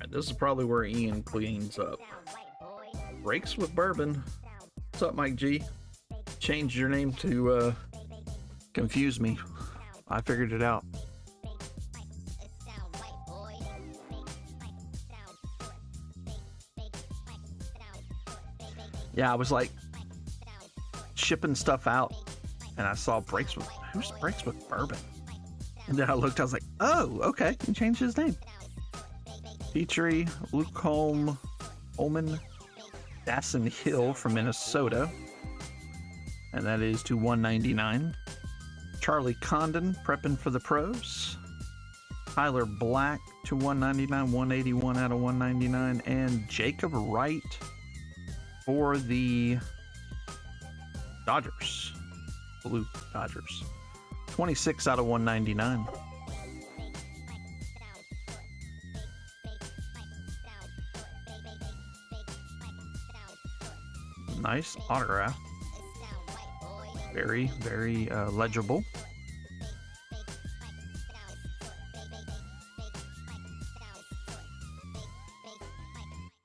This is probably where Ian cleans up. Breaks with Bourbon. What's up, Mike G? Changed your name to confuse me. I figured it out. Yeah, I was like shipping stuff out and I saw Breaks with, who's Breaks with Bourbon? And then I looked, I was like, oh, okay, he changed his name. Petrie, Luke Holman, Dasson Hill from Minnesota, and that is to 199. Charlie Condon, prepping for the pros. Tyler Black to 199, 181 out of 199, and Jacob Wright for the Dodgers, Blue Dodgers, 26 out of 199. Nice autograph. Very, very legible.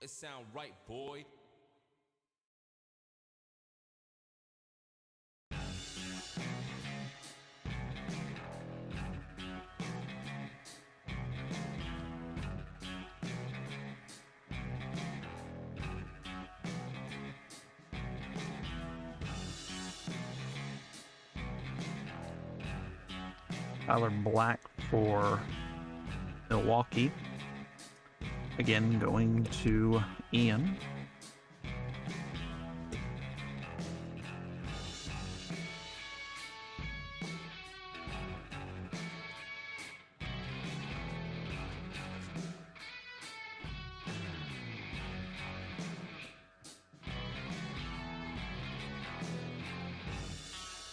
It sound right, boy. Tyler Black for Milwaukee. Again, going to Ian.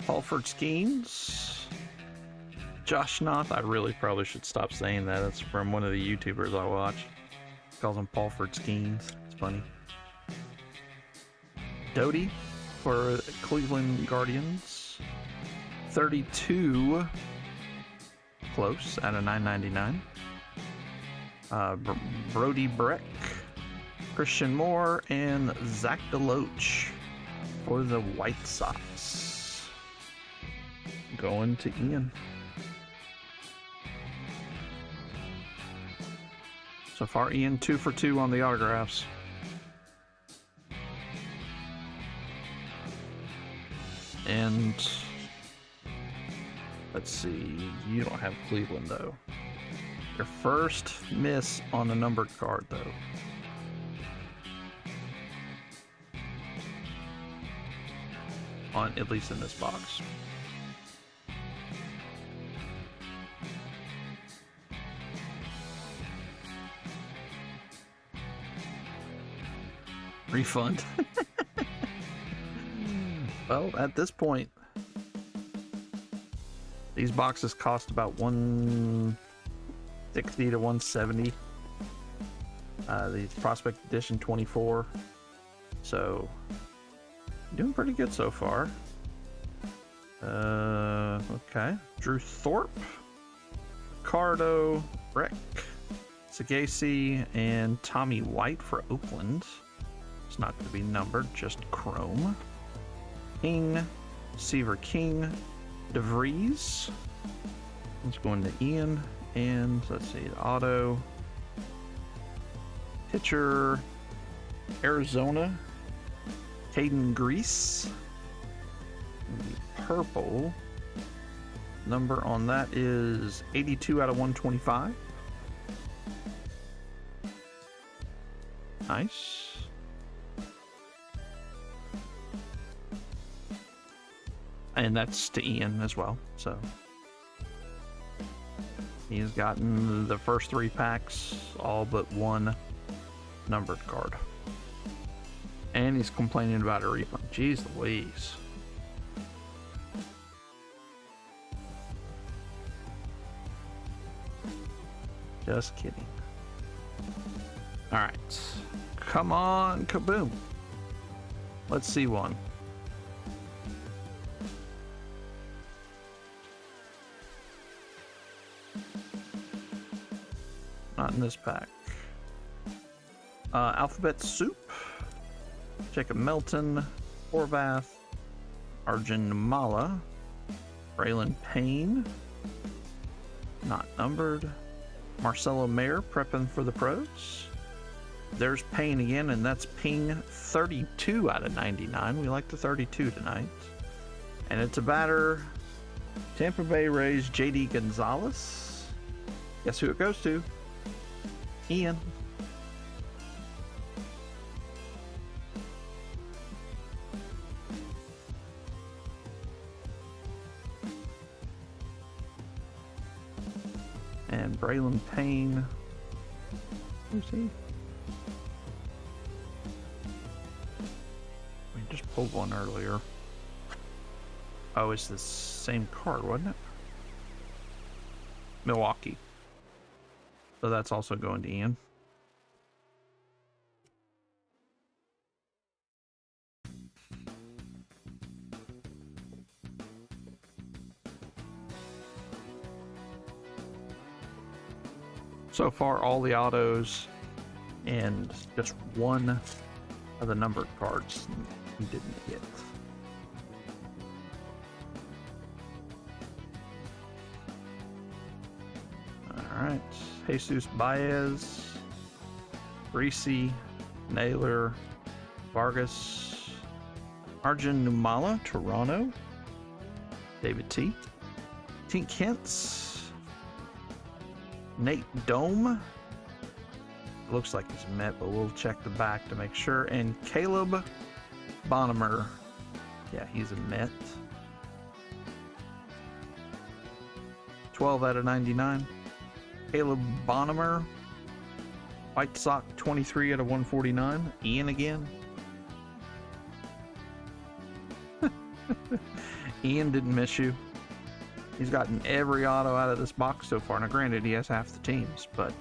Halford Skeens. Josh Noth. I really probably should stop saying that. That's from one of the YouTubers I watch. Calls him Paulford Skeens. It's funny. Doty for Cleveland Guardians. 32. Close out of 999. Brody Breck, Christian Moore, and Zach DeLoach for the White Sox. Going to Ian. So far, Ian 2 for 2 on the autographs. And let's see, you don't have Cleveland though. Your first miss on a numbered card though. On at least in this box. Refund. Well, at this point, these boxes cost about $160 to $170. The Prospect Edition 24. So, doing pretty good so far. Okay. Drew Thorpe, Ricardo, Breck, Sagasi, and Tommy White for Oakland. It's not going to be numbered, just chrome. King, Seaver King, DeVries. Let's go into Ian, and let's see, the auto. Pitcher, Arizona, Caden Grease. The purple number on that is 82 out of 125. Nice. And that's to Ian as well, so he's gotten the first 3 packs, all but one numbered card. And he's complaining about a refund. Jeez Louise. Just kidding. Alright. Come on, kaboom. Let's see one. Not in this pack. Alphabet Soup, Jacob Melton, Horvath, Arjun Mala, Braylon Payne, not numbered, Marcelo Mayer prepping for the pros. There's Payne again, and that's Ping 32 out of 99. We like the 32 tonight. And it's a batter, Tampa Bay Rays JD Gonzalez. Guess who it goes to? Ian. And Braylon Payne. Who's he? We just pulled one earlier. Oh, it's the same card, wasn't it? Milwaukee. So that's also going to Ian. So far, all the autos and just one of the numbered cards he didn't get. All right. Jesus Baez, Greasy, Naylor, Vargas, Arjun Numala, Toronto, David T, Tink Hintz. Nate Dome. Looks like he's a Met, but we'll check the back to make sure. And Caleb Bonnemer. Yeah, he's a Met. 12 out of 99. Caleb Bonnemer. White Sox 23 out of 149. Ian again. Ian didn't miss you. He's gotten every auto out of this box so far. Now, granted, he has half the teams, but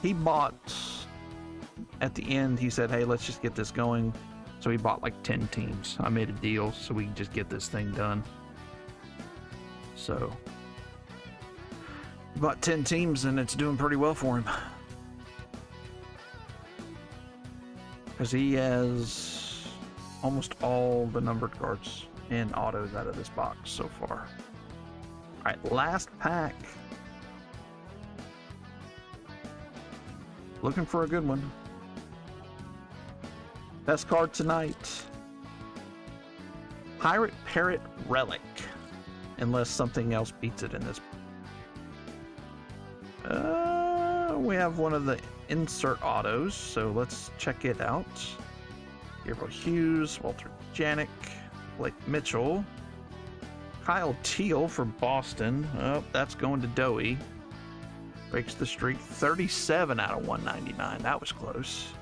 he bought at the end. He said, "Hey, let's just get this going." So he bought like 10 teams. I made a deal so we can just get this thing done. So he bought 10 teams, and it's doing pretty well for him. Because he has almost all the numbered cards and autos out of this box so far. Alright, last pack. Looking for a good one. Best card tonight. Pirate Parrot Relic. Unless something else beats it in this. We have one of the insert autos, so let's check it out. Gabriel Hughes, Walter Janik, Blake Mitchell, Kyle Teal for Boston. Oh, that's going to Doey. Breaks the streak. 37 out of 199. That was close.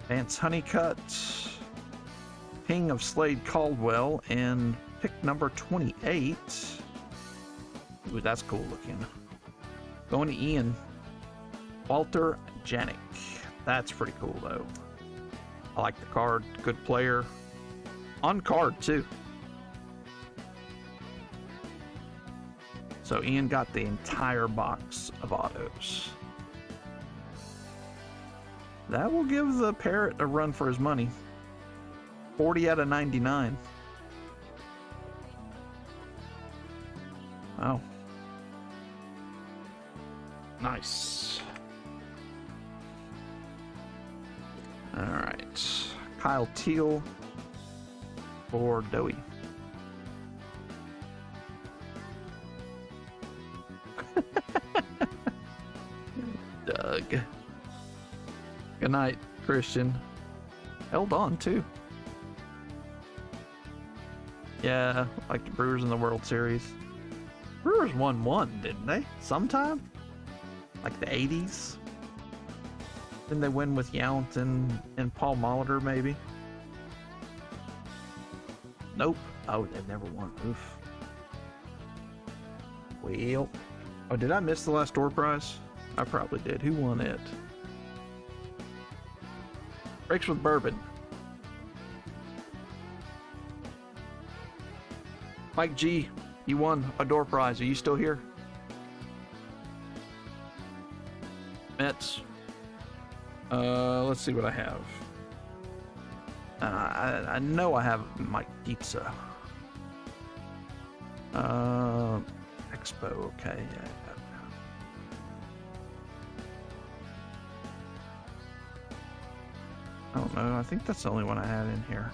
Vance Honeycutt, King of Slade Caldwell, and pick number 28. Ooh, that's cool looking. Going to Ian. Walter Janik. That's pretty cool, though. I like the card. Good player. On card, too. So Ian got the entire box of autos. That will give the Parrot a run for his money. 40 out of 99. Wow. Nice. All right. Kyle Teal for Doey. Doug. Good night, Christian. Held on, too. Yeah, like the Brewers in the World Series. Brewers won one, didn't they? Sometime? Like the 80s? Didn't they win with Yount and Paul Molitor, maybe? Nope. Oh, they've never won. Oof. Well. Oh, did I miss the last door prize? I probably did. Who won it? Breaks with Bourbon. Mike G, you won a door prize. Are you still here? Mets. Let's see what I have. I know I have Mike Pizza. Expo, okay, yeah. I don't know, I think that's the only one I had in here.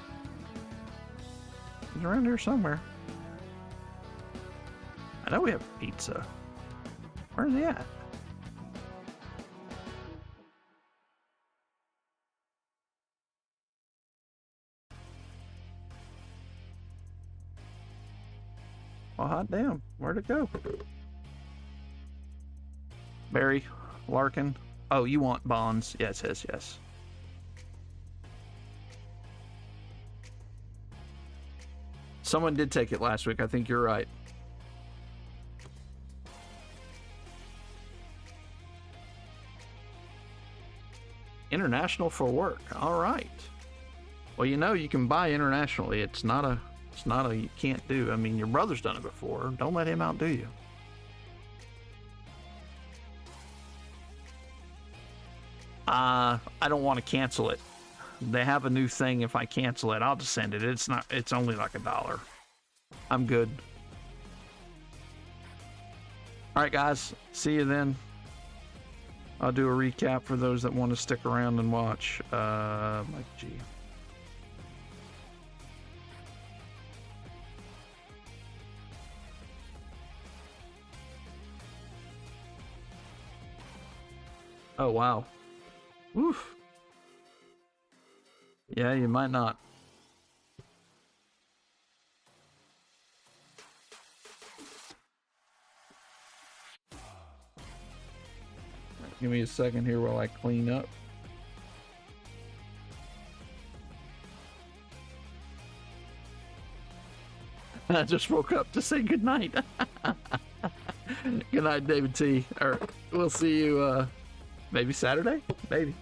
He's around here somewhere. I know we have pizza. Where's he at? Oh, hot damn. Where'd it go? Barry, Larkin. Oh, you want Bonds. Yes, yes, yes. Someone did take it last week. I think you're right. International for work. All right. Well, you know, you can buy internationally. It's not a you can't do. I mean, your brother's done it before. Don't let him outdo you. I don't want to cancel it. They have a new thing. If I cancel it, I'll just send it. It's only like $1. I'm good. All right, guys. See you then. I'll do a recap for those that want to stick around and watch. Mike G. Oh, wow. Oof. Yeah, you might not. Give me a second here while I clean up. I just woke up to say goodnight. Good night, David T. Or we'll see you maybe Saturday? Maybe.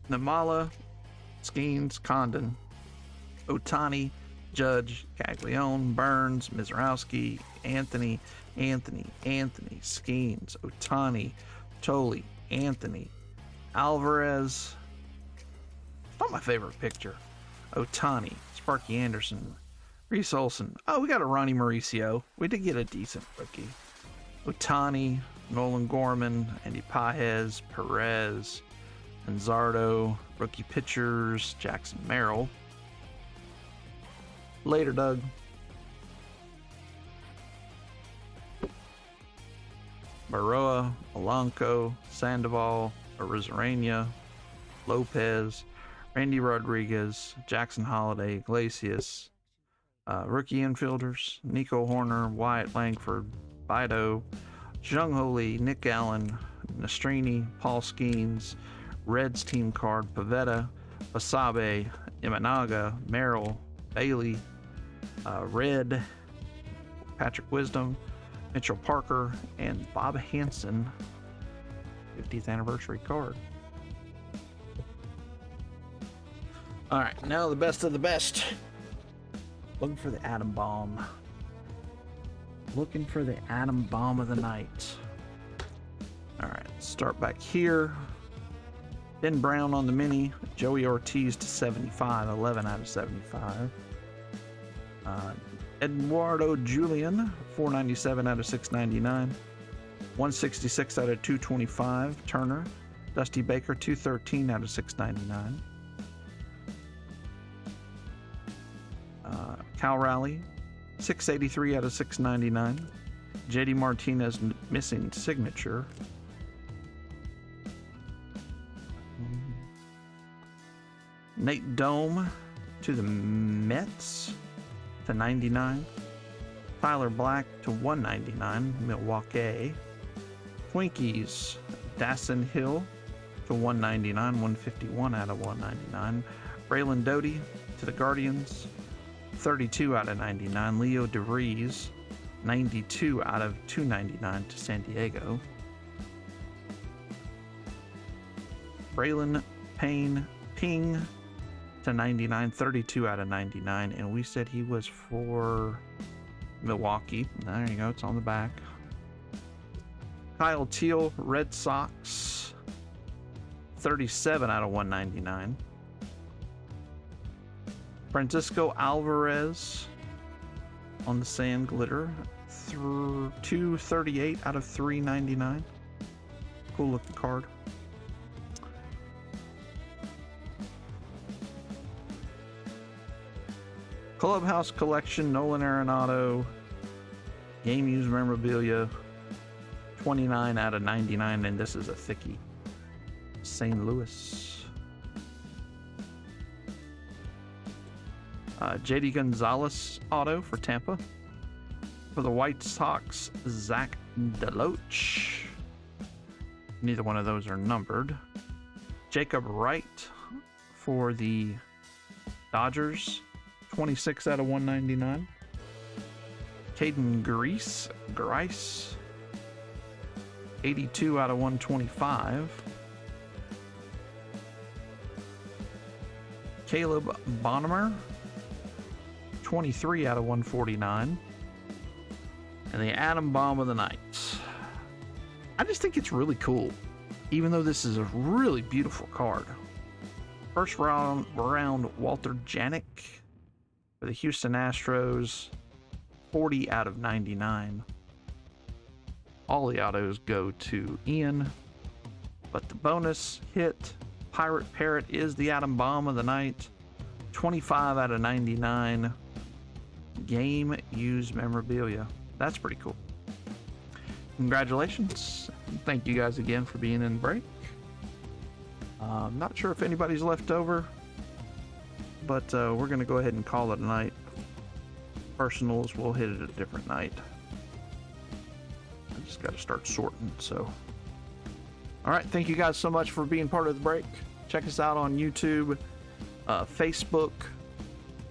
Namala, Skeens, Condon, Otani, Judge, Caglione, Burns, Mizrowski, Anthony, Skeens, Otani, Tolley, Anthony, Alvarez. It's not my favorite picture. Otani, Sparky Anderson, Reese Olson. Oh, we got a Ronnie Mauricio. We did get a decent rookie. Otani, Nolan Gorman, Andy Pajes, Perez, Anzardo, rookie pitchers, Jackson Merrill. Later, Doug. Baroa, Polanco, Sandoval, Arrizarena, Lopez, Randy Rodriguez, Jackson Holiday, Iglesias, rookie infielders, Nico Horner, Wyatt Langford, Bido, Jung Ho Lee, Nick Allen, Nastrini, Paul Skeens, Reds team card, Pavetta, Basabe, Imanaga, Merrill, Bailey, Red, Patrick Wisdom, Mitchell Parker, and Bob Hansen 50th anniversary card. All right, now the best of the best. Looking for the atom bomb. Looking for the atom bomb of the night. All right, start back here. Ben Brown on the mini, Joey Ortiz to 75, 11 out of 75. Eduardo Julian, 497 out of 699. 166 out of 225, Turner. Dusty Baker, 213 out of 699. Cal Raleigh, 683 out of 699. JD Martinez missing signature. Nate Dome to the Mets to 99. Tyler Black to 199, Milwaukee. Twinkies, Dasson Hill to 199, 151 out of 199. Braylon Doty to the Guardians, 32 out of 99. Leo DeVries, 92 out of 299 to San Diego. Braylon Payne Ping to 99, 32 out of 99, and we said he was for Milwaukee. There you go, it's on the back. Kyle Teal, Red Sox, 37 out of 199. Francisco Alvarez on the sand glitter, 238 out of 399. Cool looking card. Clubhouse Collection, Nolan Arenado, Game Used Memorabilia, 29 out of 99, and this is a thickie. St. Louis. JD Gonzalez auto for Tampa. For the White Sox, Zach DeLoach. Neither one of those are numbered. Jacob Wright for the Dodgers, 26 out of 199. Caden Grice, 82 out of 125. Caleb Bonnemer, 23 out of 149. And the Atom Bomb of the Night. I just think it's really cool. even though this is a really beautiful card. First round Walter Janik for the Houston Astros, 40 out of 99. All the autos go to Ian, but the bonus hit, Pirate Parrot, is the Atom Bomb of the night, 25 out of 99. Game used memorabilia. That's pretty cool. Congratulations. Thank you guys again for being in break. I'm not sure if anybody's left over, but we're going to go ahead and call it a night. Personals, we'll hit it a different night. I just got to start sorting, so. All right, thank you guys so much for being part of the break. Check us out on YouTube, Facebook,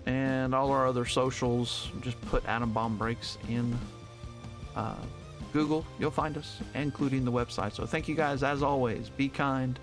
and all our other socials. Just put Atom Bomb Breaks in Google. You'll find us, including the website. So thank you guys, as always. Be kind.